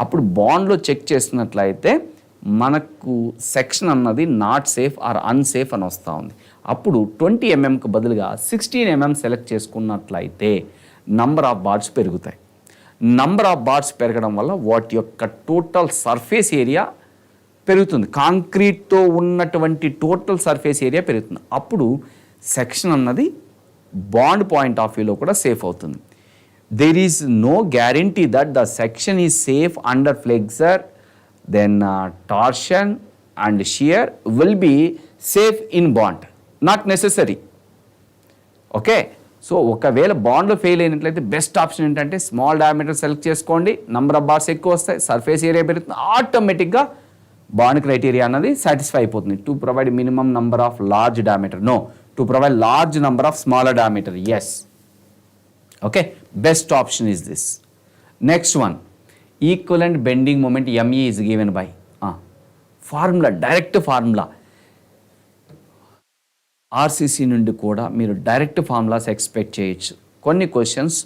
అప్పుడు బాండ్లో చెక్ చేసినట్లయితే మనకు సెక్షన్ అన్నది నాట్ సేఫ్ ఆర్ అన్సేఫ్ అని వస్తూ ఉంది. అప్పుడు 20 mmకి బదులుగా 16 mm సెలెక్ట్ చేసుకున్నట్లయితే నంబర్ ఆఫ్ బార్డ్స్ పెరుగుతాయి. నంబర్ ఆఫ్ బార్డ్స్ పెరగడం వల్ల వాటి యొక్క టోటల్ సర్ఫేస్ ఏరియా పెరుగుతుంది. కాంక్రీట్తో ఉన్నటువంటి టోటల్ సర్ఫేస్ ఏరియా పెరుగుతుంది. అప్పుడు సెక్షన్ అన్నది బాండ్ పాయింట్ ఆఫ్ వ్యూలో కూడా సేఫ్ అవుతుంది. There is no guarantee that the section is safe under flexure, then torsion and shear will be safe in bond. Not necessary. Okay, so ఒకవేళ బాండ్లో fail అయినట్లయితే best option ఏంటంటే small diameter select చేసుకోండి. Number of bars ఎక్కువ వస్తాయి, surface area పెరుగుతుంది, ఆటోమేటిక్గా bond criteria అన్నది సాటిస్ఫై అయిపోతుంది. To provide minimum number of large diameter, no, to provide large number of smaller diameter, yes. Okay, best option is this. Next one, equivalent bending moment ME is given by formula, direct formula. RCC నుండి కూడా మీరు direct formulas expect చేయొచ్చు. కొన్ని questions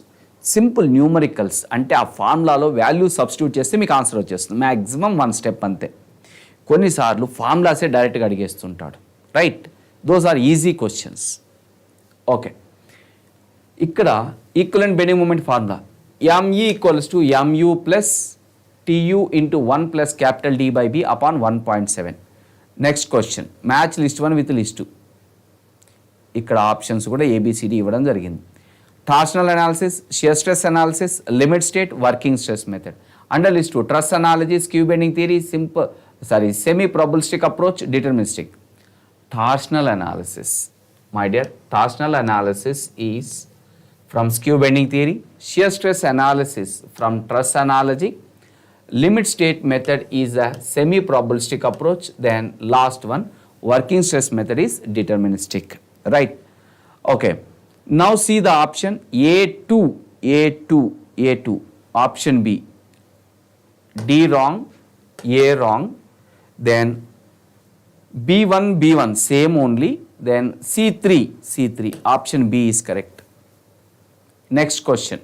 simple numericals, అంటే ఆ ఫార్ములాలో value substitute చేస్తే మీకు answer వచ్చేస్తుంది. మ్యాక్సిమం 1 స్టెప్ అంతే. కొన్నిసార్లు ఫార్ములాసే డైరెక్ట్గా అడిగేస్తుంటాడు. Right, those are easy questions. Okay, ఇక్కడ equivalent bending moment formula ME equals to MU plus TU into 1 plus capital D by B upon 1.7. Next question, match list 1 with list 2. ఇక్కడ options కూడా ABCD ఇవ్వడం జరిగింది. Torsional analysis, shear stress analysis, limit state, working stress method. Under list 2, truss analogy, skew bending theory, semi probabilistic approach, deterministic. Torsional analysis, my dear, torsional analysis is from skew bending theory, shear stress analysis from truss analogy, limit state method is a semi probabilistic approach, then last one, working stress method is deterministic. Right? Okay, now see the option A2, option B, D wrong, A wrong, then B1 same only, then C3 option B is correct. Next question,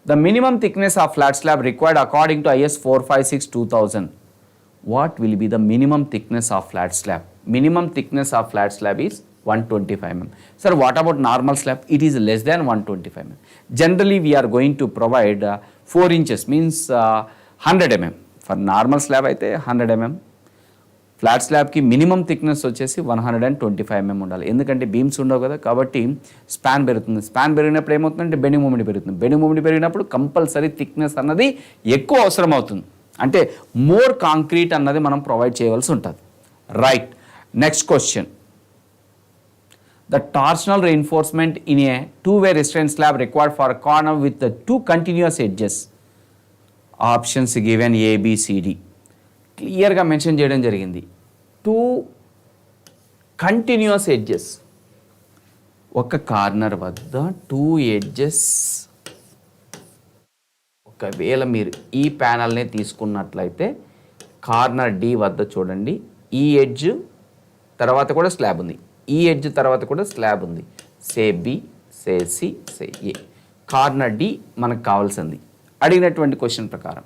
the minimum thickness of flat slab required according to IS 456-2000. What will be the minimum thickness of flat slab? Minimum thickness of flat slab is 125 mm. Sir, what about normal slab? It is less than 125 mm. Generally, we are going to provide 4 inches, means 100 mm. For normal slab అయితే 100 mm. Flat స్లాబ్కి minimum thickness వచ్చేసి 125 mm ఉండాలి. ఎందుకంటే beams ఉండవు కదా, కాబట్టి span పెరుగుతుంది. Span పెరిగినప్పుడు ఏమవుతుందంటే బెండింగ్ మూమెంట్ పెరుగుతుంది. బెండింగ్ మూమెంట్ పెరిగినప్పుడు కంపల్సరీ థిక్నెస్ అన్నది ఎక్కువ అవసరం అవుతుంది. అంటే మోర్ కాంక్రీట్ అన్నది మనం ప్రొవైడ్ చేయవలసి ఉంటుంది. Right. Next question, the torsional reinforcement in a 2-way restraint slab required for a corner with the 2 continuous edges. Options given ABCD క్లియర్గా మెన్షన్ చేయడం జరిగింది. 2 కంటిన్యూస్ ఎడ్జెస్, ఒక కార్నర్ వద్ద 2 edges. ఒకవేళ మీరు ఈ ప్యానల్నే తీసుకున్నట్లయితే కార్నర్ D వద్ద చూడండి, ఈ ఎడ్జ్ తర్వాత కూడా స్లాబ్ ఉంది, ఈ ఎడ్జ్ తర్వాత కూడా స్లాబ్ ఉంది. సే B, say C, say A. Corner D మనకు కావాల్సింది. అడిగినటువంటి క్వశ్చన్ ప్రకారం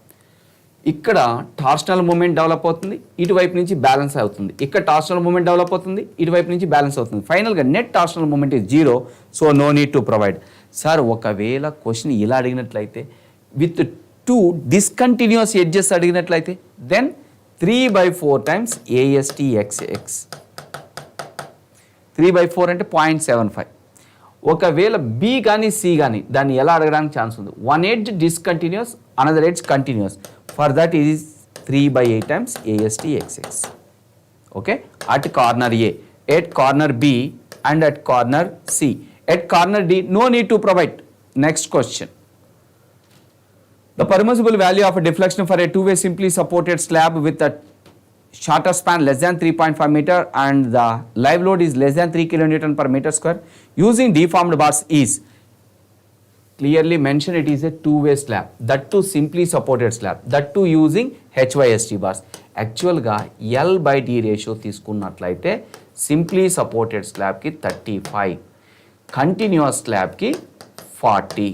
ఇక్కడ టార్షనల్ మూమెంట్ డెవలప్ అవుతుంది, ఇటువైపు నుంచి బ్యాలెన్స్ అవుతుంది. ఇక్కడ టార్షనల్ మూమెంట్ డెవలప్ అవుతుంది, ఇటువైపు నుంచి బ్యాలెన్స్ అవుతుంది. ఫైనల్గా net torsional moment is 0, so no need to provide. Sir, ఒకవేళ క్వశ్చన్ ఇలా అడిగినట్లయితే విత్ 2 డిస్కంటిన్యూస్ ఎడ్జెస్ అడిగినట్లయితే దెన్ 3/4 టైమ్స్ ASTXX. 3/4 అంటే 0.75. ఒకవేళ B కానీ C కానీ దాన్ని ఎలా అడగడానికి ఛాన్స్ ఉంది? 1 edge discontinuous, another edge continuous. For that is 3/8 times ASTXX. Okay, at corner A, at corner B and at corner C. At corner D no need to provide. Next question, the permissible value of a deflection for a 2-way simply supported slab with a shorter span less than 3.5 meter and the live load is less than 3 kN per meter square using deformed bars is clearly mentioned. It is a 2-way slab, that too simply supported slab, that too using HYST bars. Actual ga L/D ratio తీసుకున్నట్లయితే simply supported స్లాబ్కి 35, continuous స్లాబ్కి 40.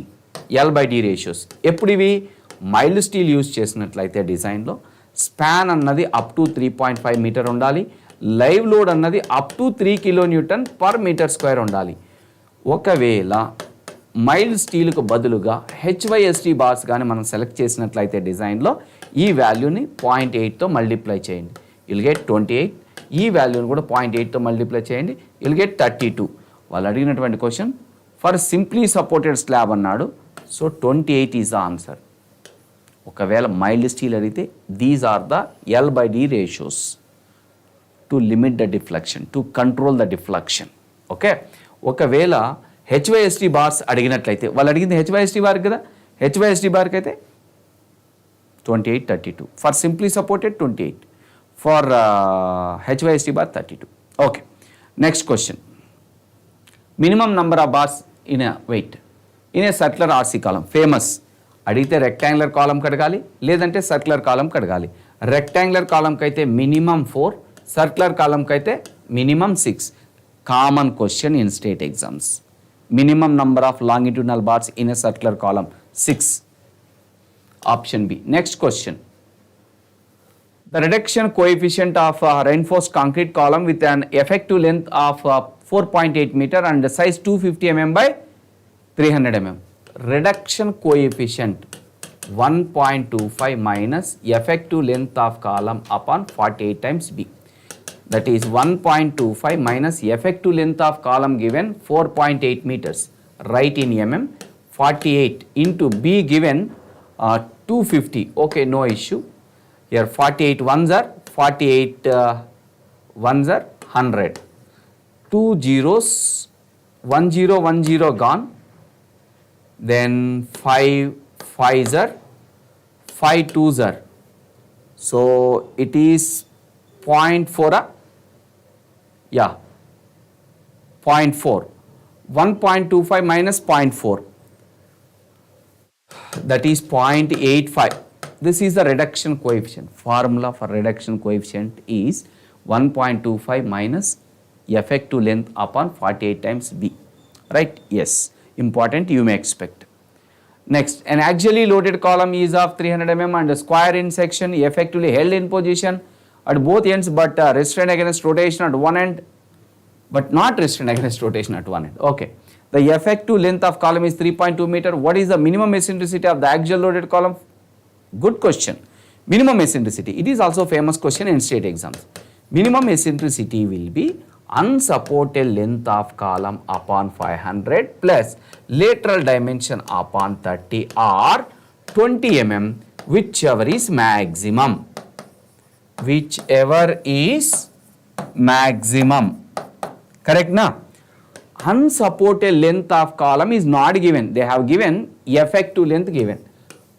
L/D ratios ఎప్పుడు ఇవి? Mild steel use చేసినట్లయితే డిజైన్లో span అన్నది up to 3.5 metre ఉండాలి, live load అన్నది up to 3 kN per meter square ఉండాలి. ఒకవేళ మైల్డ్ స్టీల్కు బదులుగా HYST బార్స్ కానీ మనం సెలెక్ట్ చేసినట్లయితే డిజైన్లో ఈ వాల్యూని 0.8తో మల్టిప్లై చేయండి, విల్ గెట్ 28. ఈ వాల్యూని కూడా 0.8తో మల్టిప్లై చేయండి, విల్ గెట్ 32. వాళ్ళు అడిగినటువంటి question for simply supported slab అన్నాడు, సో 28 ఈజ్ ద ఆన్సర్. ఒకవేళ మైల్డ్ స్టీల్ అడిగితే these are the L/D ratios to limit the deflection, to control the deflection. Okay, ఒకవేళ HYST బార్స్ అడిగినట్లయితే వాళ్ళు అడిగింది HYST బార్ కదా, HYST బార్కి అయితే 28, 32. For simply supported 28, for HYST bar 32. Okay, next question, minimum number of bars in weight in a circular RC column. Famous. అడిగితే rectangular కాలంకి అడగాలి, లేదంటే సర్క్యులర్ కాలంకి అడగాలి. రెక్టాంగులర్ కాలంకి అయితే మినిమం 4, సర్క్యులర్ కాలంకి అయితే minimum 6. Common question in state exams. Minimum number of longitudinal bars in a circular column 6. Option B. Next question, the reduction coefficient of reinforced concrete column with an effective length of 4.8 meter and size 250 mm by 300 mm. Reduction coefficient 1.25 minus effective length of column upon 48 times B. That is 1.25 minus effective length of column given 4.8 meters. Write in mm. 48 into B given 250. Okay, no issue. Here 48 ones are 48 ones are 100. 2 zeros, 1010 gone. Then 5 5s are 5 2s are. So it is 0.4. Yeah, 0.4. 1.25 minus 0.4. That is 0.85. this is the reduction coefficient. Formula for reduction coefficient is 1.25 minus effective length upon 48 times B. Right? Yes. Important, you may expect. Next, an axially loaded column is of 300 mm and a square in section effectively held in position at both ends but restrained against rotation at one end, but not restrained against rotation at one end. Okay. The effective length of column is 3.2 meter. What is the minimum eccentricity of the axial loaded column? Good question. Minimum eccentricity. It is also famous question in state exams. Minimum eccentricity will be unsupported length of column upon 500 plus lateral dimension upon 30 or 20 mm, whichever is maximum. Whichever is maximum. Correct na? Unsupported length of column is not given. They have given effective length given.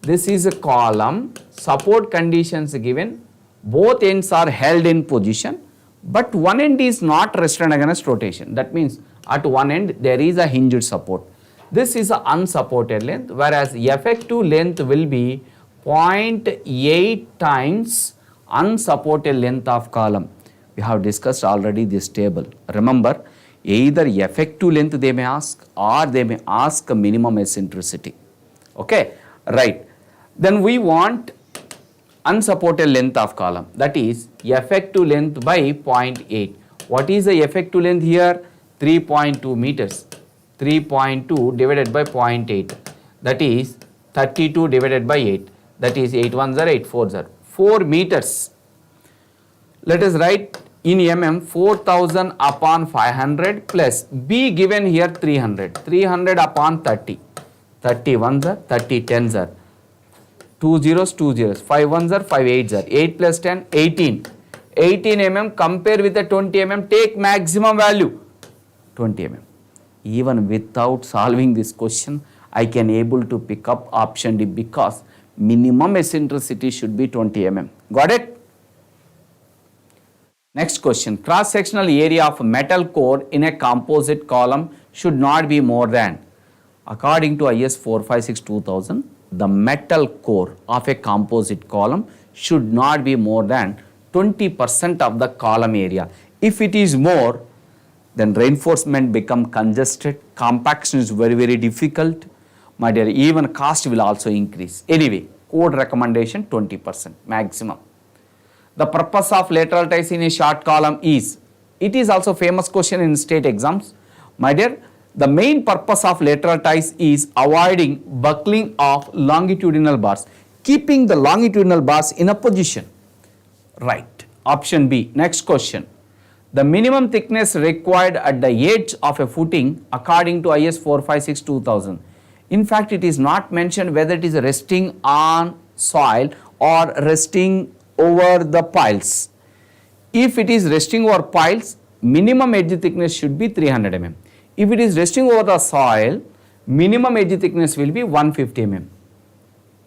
This is a column, support conditions given, both ends are held in position, but one end is not restrained against rotation. That means at one end there is a hinged support. This is a unsupported length, whereas effective length will be 0.8 times unsupported length of column. We have discussed already this table. Remember, either effective length they may ask or they may ask a minimum eccentricity. Okay, right. Then we want unsupported length of column, that is effective length by 0.8. What is the effective length here? 3.2 meters. 3.2 divided by 0.8, that is 32 divided by 8, that is 8 ones are 8 fours are 4 meters. Let us write in mm 4000 upon 500 plus B given here 300. 300 upon 30. 30 ones are 30 tens are 2 zeros 2 zeros. 5 ones are 5 eights are 8 plus 10 18. 18 mm compare with the 20 mm, take maximum value 20 mm. Even without solving this question, I can able to pick up option D because minimum eccentricity should be 20 mm. Got it? Next question. Cross-sectional area of metal core in a composite column should not be more than, according to IS 456-2000, the metal core of a composite column should not be more than 20% of the column area. If it is more, then reinforcement become congested, compaction is very difficult. My dear, even cost will also increase. Anyway, code recommendation 20% maximum. The purpose of lateral ties in a short column is, it is also famous question in state exams. My dear, the main purpose of lateral ties is avoiding buckling of longitudinal bars, keeping the longitudinal bars in a position. Right. Option B. Next question. The minimum thickness required at the edge of a footing according to IS 456-2000. In fact, it is not mentioned whether it is resting on soil or resting over the piles. If it is resting over piles, minimum edge thickness should be 300 mm. If it is resting over the soil, minimum edge thickness will be 150 mm.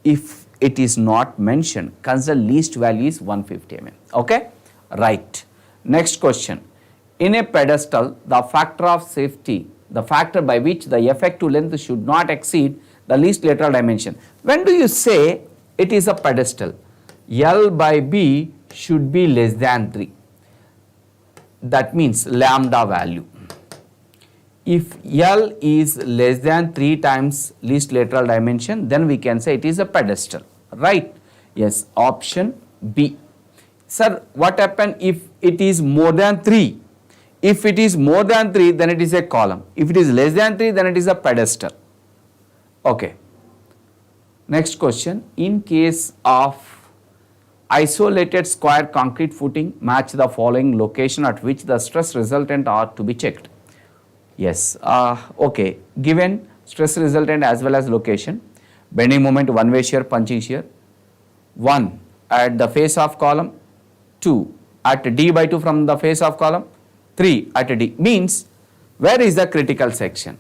If it is not mentioned, consider least value is 150 mm. Okay? Right. Next question. In a pedestal, the factor of safety, the factor by which the effective length should not exceed the least lateral dimension. When do you say it is a pedestal? L by B should be less than 3. That means lambda value. If L is less than 3 times least lateral dimension, then we can say it is a pedestal. Right? Yes. Option B. Sir, what happens if it is more than 3? If it is more than 3, then it is a column. If it is less than 3, then it is a pedestal. Okay. Next question. In case of isolated square concrete footing, match the following location at which the stress resultant are to be checked. Yes. Okay. Given stress resultant as well as location, bending moment, one way shear, punching shear. 1 at the face of column, 2 at D by 2 from the face of column, 3 at D. Means, where is the critical section?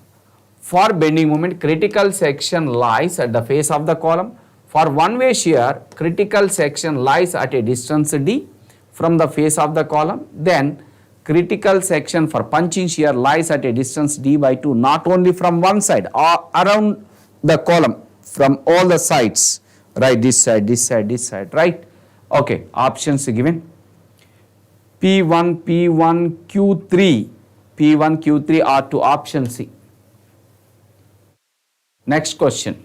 For bending moment, critical section lies at the face of the column. For one way shear, critical section lies at a distance D from the face of the column. Then critical section for punching shear lies at a distance D by 2, not only from one side or around the column, from all the sides. Right, this side, right? Okay, options given. P1, Q3, P1, Q3 are to option C. Next question.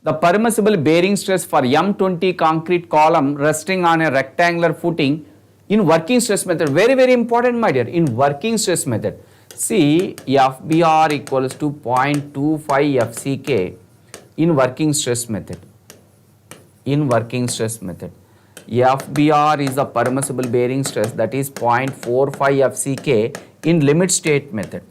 The permissible bearing stress for M20 concrete column resting on a rectangular footing in working stress method. Very, very important, my dear, in working stress method. See, FBR equals to 0.25 FCK in working stress method. In working stress method, FBR is the permissible bearing stress, that is 0.45 FCK in limit state method.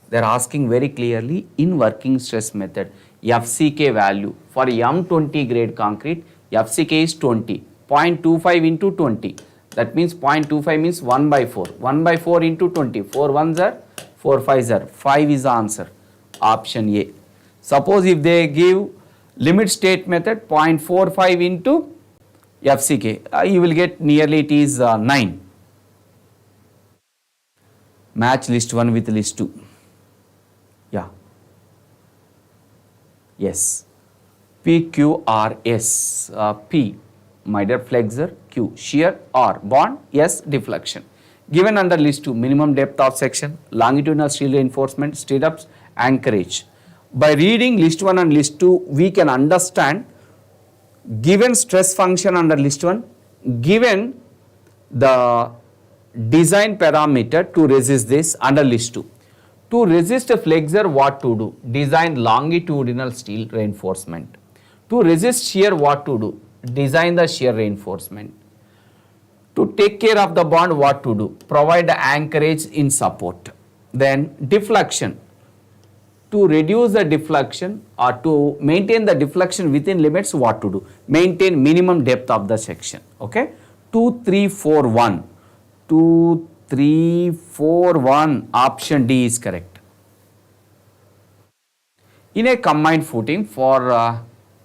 They are asking very clearly in working stress method, FCK value for M20 grade concrete, FCK is 20, 0.25 into 20. That means 0.25 means 1 by 4. 1 by 4 into 20. 4 ones are 4 5s are 5 is the answer. Option A. Suppose if they give limit state method 0.45 into FCK, you will get nearly it is 9. Match list 1 with list 2. Yeah. Yes. PQRS. P, my dear, flexor. Q, shear. R, bond. S, deflection. Given under list 2, minimum depth of section, longitudinal steel reinforcement, stirrups, anchorage. By reading list 1 and list 2, we can understand given stress function under list 1, given the design parameter to resist this under list 2. To resist a flexor, what to do? Design longitudinal steel reinforcement. To resist shear, what to do? Design the shear reinforcement. To take care of the bond, what to do? Provide the anchorage in support. Then deflection. To reduce the deflection or to maintain the deflection within limits, what to do? Maintain minimum depth of the section. Okay. 2, 3, 4, 1. 2, 3, 4, 1. Option D is correct. In a combined footing for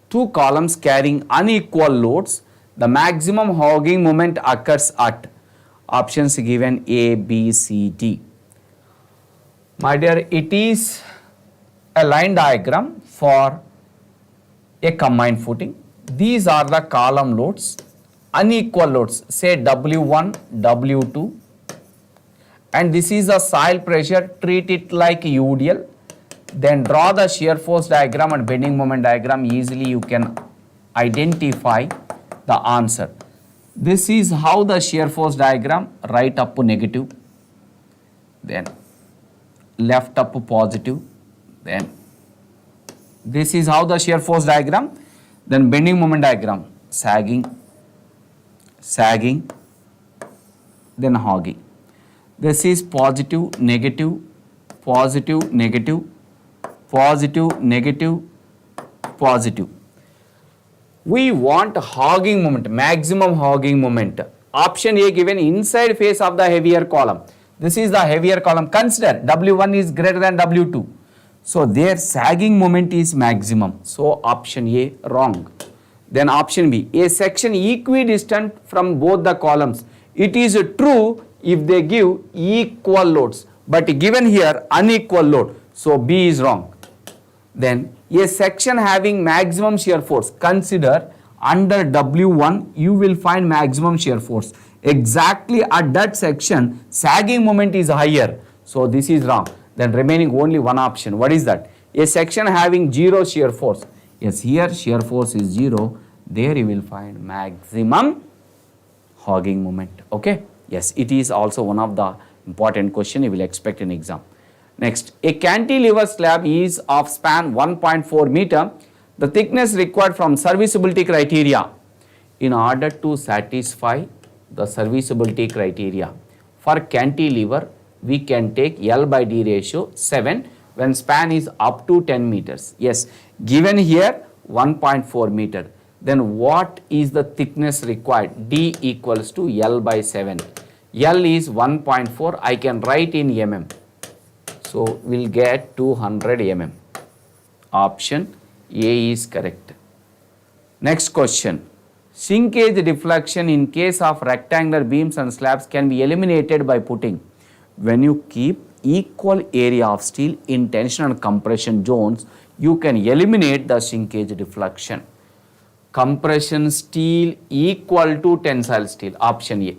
two columns carrying unequal loads, the maximum hogging moment occurs at options given A, B, C, D. My dear, it is a line diagram for a combined footing. These are the column loads, unequal loads, say W1, W2, and this is the soil pressure, treat it like UDL. Then draw the shear force diagram and bending moment diagram. Easily you can identify the answer. This is how the shear force diagram, right up negative, then left up positive, then this is how the shear force diagram, then bending moment diagram, sagging, sagging, then hogging. This is positive, negative, positive, negative, positive, negative, positive. We want hogging moment, maximum hogging moment. Option A given inside face of the heavier column. This is the heavier column. Consider W1 is greater than W2. So their sagging moment is maximum. So option A wrong. Then option B, a section equidistant from both the columns. It is true if they give equal loads, but given here unequal load. So B is wrong. Then a section having maximum shear force. Consider under W1 you will find maximum shear force. Exactly at that section sagging moment is higher. So this is wrong. Then remaining only one option. What is that? A section having zero shear force. Yes, here shear force is 0. There you will find maximum hogging moment. Okay. Yes, it is also one of the important question you will expect in exam. Next, a cantilever slab is of span 1.4 meter. The thickness required from serviceability criteria. In order to satisfy the serviceability criteria for cantilever, we can take L by D ratio 7 when span is up to 10 meters. Yes, given here 1.4 meter. Then what is the thickness required? D equals to L by 7. L is 1.4. I can write in mm. So we'll get 200 mm. Option A is correct. Next question. Shrinkage deflection in case of rectangular beams and slabs can be eliminated by putting. When you keep equal area of steel in tension and compression zones, you can eliminate the shrinkage deflection. compression steel equal to tensile steel. Option A.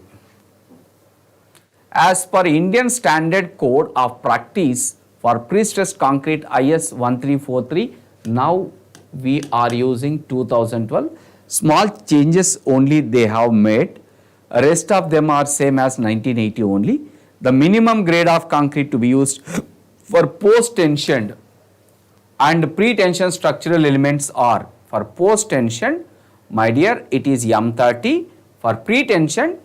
As per Indian Standard Code of Practice for pre-stressed concrete IS 1343, now we are using 2012. Small changes only they have made. Rest of them are same as 1980 only. The minimum grade of concrete to be used for post-tensioned and pre-tension structural elements are, for post-tension, my dear, it is M30, for pre-tension,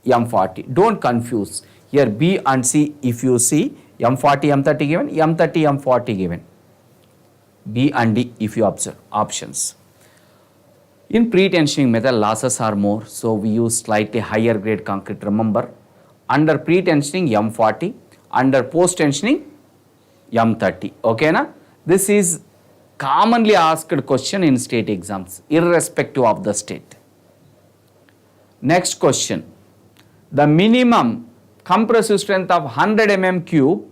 M40. Don't confuse. Here B and C, if you see, M40, M30 given, M30, M40 given. B and D, if you observe, options. In pre-tensioning method, losses are more, so we use slightly higher grade concrete. Remember, under pre-tensioning, M40, under post-tensioning, M30. Okay, na? This is commonly asked question in state exams, irrespective of the state. Next question. The minimum compressive strength of 100 mm cube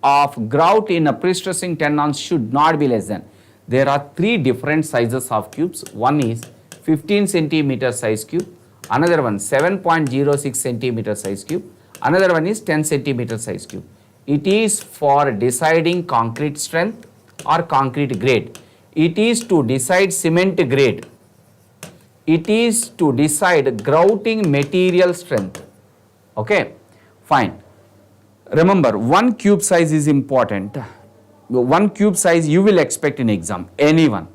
of grout in a pre-stressing 10 ounce should not be less than. There are three different sizes of cubes. One is 15 centimeter size cube, another one 7.06 centimeter size cube, another one is 10 centimeter size cube. It is for deciding concrete strength or concrete grade. It is to decide cement grade. It is to decide grouting material strength. Okay, fine. Remember, one cube size is important. One cube size you will expect in exam, anyone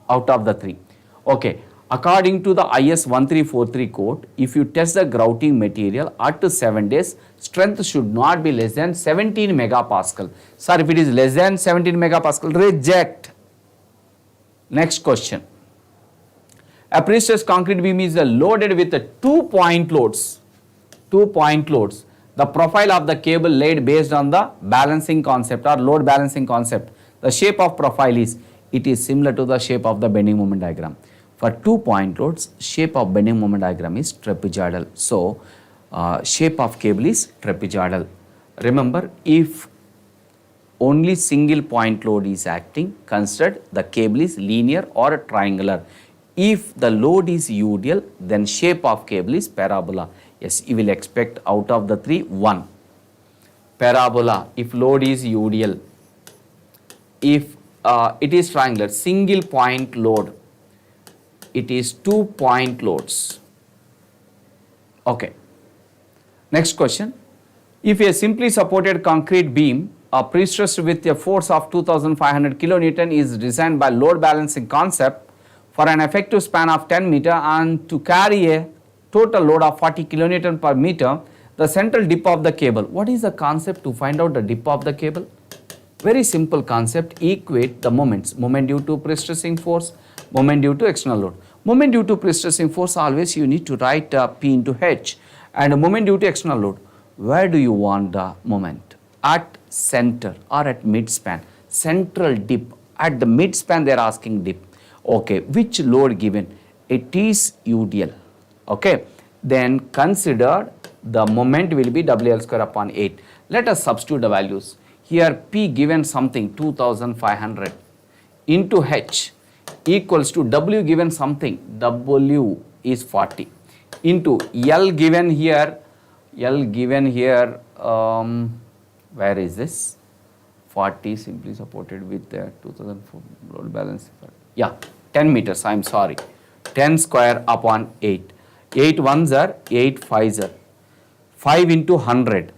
out of the three. Okay, according to the IS 1343 code, if you test the grouting material at 7 days, strength should not be less than 17 megapascal. Sir, if it is less than 17 megapascal, reject. Next question. A pre-stressed concrete beam is loaded with 2-point loads. 2-point loads. The profile of the cable laid based on the balancing concept or load balancing concept. The shape of profile is, it is similar to the shape of the bending moment diagram. For 2-point loads, shape of bending moment diagram is trapezoidal. So, shape of cable is trapezoidal. Remember, if only single point load is acting, consider the cable is linear or triangular. If the load is UDL, then shape of cable is parabola. Yes, you will expect out of the three, one. Parabola, if load is UDL. If it is triangular, single point load, it is 2-point loads. Okay. Next question. If a simply supported concrete beam pre-stressed with a force of 2500 kilonewton is designed by load balancing concept for an effective span of 10 meter and to carry a total load of 40 kilonewton per meter, the central dip of the cable. What is the concept to find out the dip of the cable? Very simple concept. Equate the moments. Moment due to pre-stressing force, moment due to external load. Moment due to pre-stressing force, always you need to write P into H, and moment due to external load. Where do you want the moment? At center or at mid-span. Central dip. At the mid-span they are asking dip. Okay, which load given? It is UDL. Okay, then consider the moment will be WL square upon 8. Let us substitute the values. Here P given something 2500 into H equals to W given something, W is 40, into L given here, where is this? 40 simply supported with 2004 load balance. Yeah, 10 meters, I am sorry. 10 square upon 8. 8 ones are 8 5s are 5 into 100.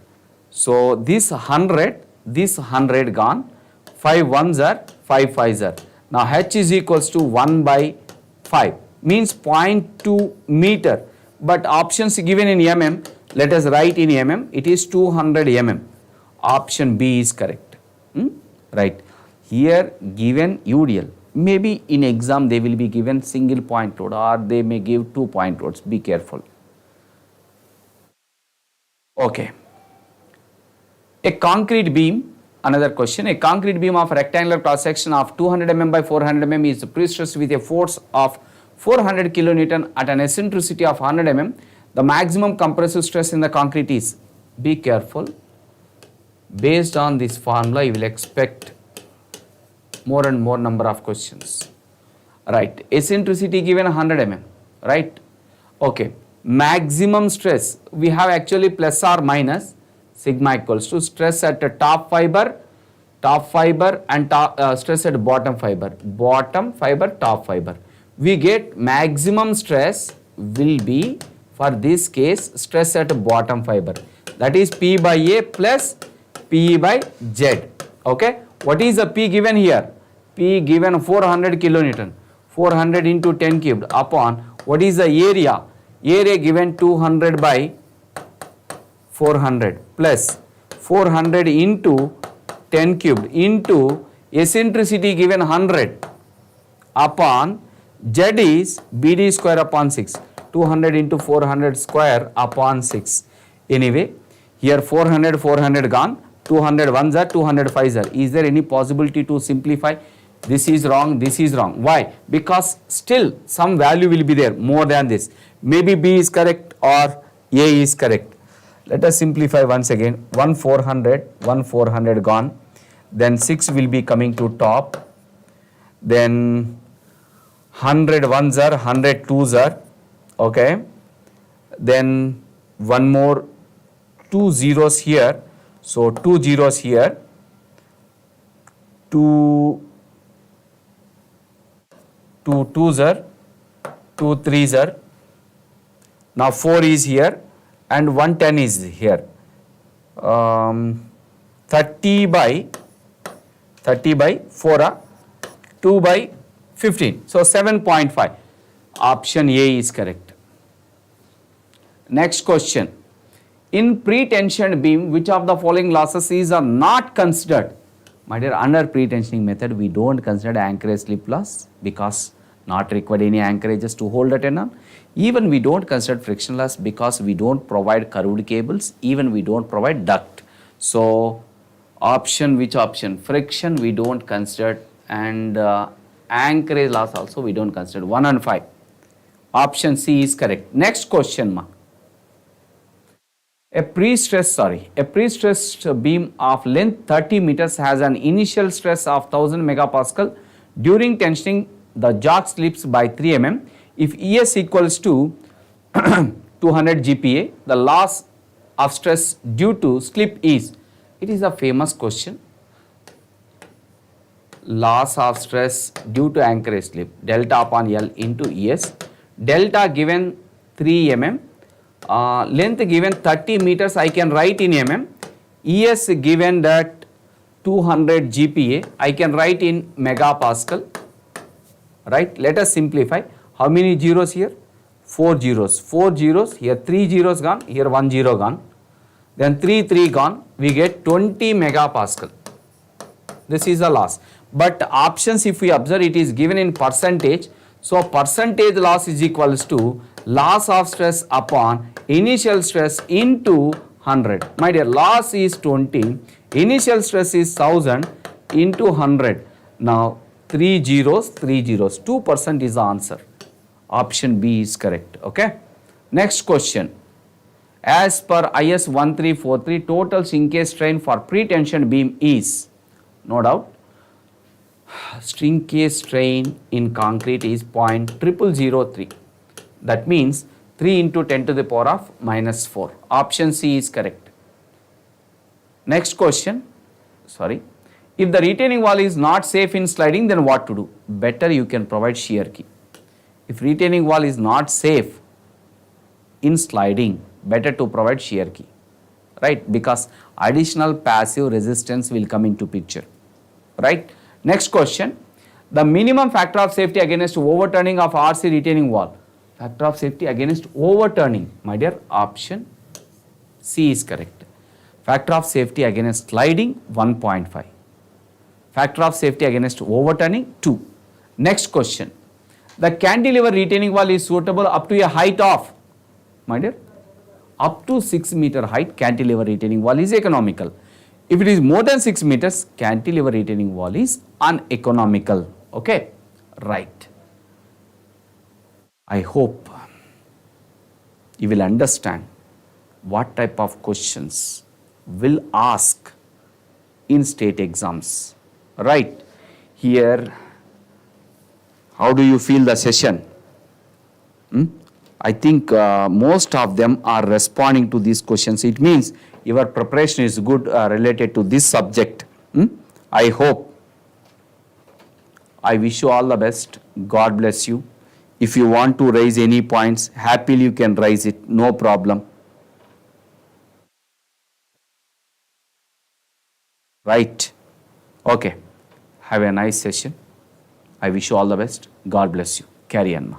So this 100 gone. 5 ones are 5 5s are. Now H is equals to 1 by 5 means 0.2 meter. But options given in mm, let us write in mm, it is 200 mm. Option B is correct. Right. Here given UDL. Maybe in exam they will be given single point load or they may give 2-point loads. Be careful. Okay. A concrete beam, another question. A concrete beam of rectangular cross section of 200 mm by 400 mm is pre-stressed with a force of 400 kilonewton at an eccentricity of 100 mm. The maximum compressive stress in the concrete is, be careful. Based on this formula, you will expect more and more number of questions. Right, eccentricity given 100 mm, right? Okay, maximum stress, we have actually plus or minus sigma equals to stress at the top fiber and stress at bottom fiber, top fiber. We get maximum stress will be, for this case, stress at bottom fiber, that is P by A plus P by Z. Okay, what is the P given here? P given 400 kilonewton, 400 into 10 cubed upon, what is the area? Area given 200 by 400 plus 400 into 10 cubed into eccentricity given 100 upon Z is BD square upon 6, 200 into 400 square upon 6. Anyway, here 400 gone, 200 ones are, 200 fives are. Is there any possibility to simplify? This is wrong, this is wrong. Why? Because still some value will be there more than this. Maybe B is correct or A is correct. Let us simplify once again. 400 gone. Then 6 will be coming to top. Then 100 ones are, 100 twos are. Okay. Then one more 2 zeros here. So 2 zeros here. 2 twos are, 2 threes are. Now 4 is here and 110 is here. 30 by 4 are, 2 by 15. So 7.5. Option A is correct. Next question. In pre-tensioned beam, which of the following losses is not considered? My dear, under pre-tensioning method, we don't consider anchorage slip loss because not required any anchorages to hold the tenon. Even we don't consider friction loss because we don't provide curved cables. Even we don't provide duct. So option, which option? Friction we don't consider, and anchorage loss also we don't consider. 1 and 5. Option C is correct. Next question, ma. A pre-stressed beam of length 30 meters has an initial stress of 1000 megapascal. During tensioning, the jock slips by 3 mm. If ES equals to 200 GPa, the loss of stress due to slip is, it is a famous question. Loss of stress due to anchorage slip, delta upon L into ES. Delta given 3 mm. Length given 30 meters, I can write in mm. ES given that 200 GPa, I can write in megapascal. Right? Let us simplify. How many zeros here? 4 zeros. 4 zeros. Here 3 zeros gone. Here 1 zero gone. Then 3 gone. We get 20 megapascal. This is the loss. But options, if we observe, it is given in percentage. So percentage loss is equals to loss of stress upon initial stress into 100. My dear, loss is 20, initial stress is 1000 into 100. Now 3 zeros, 2% is the answer. Option B is correct. Okay. Next question. As per IS 1343, total shrinkage strain for pre-tensioned beam is, no doubt, shrinkage strain in concrete is 0.0003. That means 3 into 10 to the power of minus 4. Option C is correct. Next question. Sorry. If the retaining wall is not safe in sliding, then what to do? Better you can provide shear key. If retaining wall is not safe in sliding, better to provide shear key. Right? Because additional passive resistance will come into picture. Right? Next question. The minimum factor of safety against overturning of RC retaining wall. Factor of safety against overturning. My dear, option C is correct. Factor of safety against sliding 1.5. Factor of safety against overturning 2. Next question. The cantilever retaining wall is suitable up to a height of, my dear, up to 6 meter height cantilever retaining wall is economical. If it is more than 6 meters, cantilever retaining wall is uneconomical. Okay, right. I hope you will understand what type of questions will ask in state exams. Right, here How do you feel the session? I think most of them are responding to these questions. It means your preparation is good related to this subject. I hope. I wish you all the best. God bless you. If you want to raise any points, happily you can raise it, no problem. Right? Okay. Have a nice session. I wish you all the best. God bless you. Carry on, ma.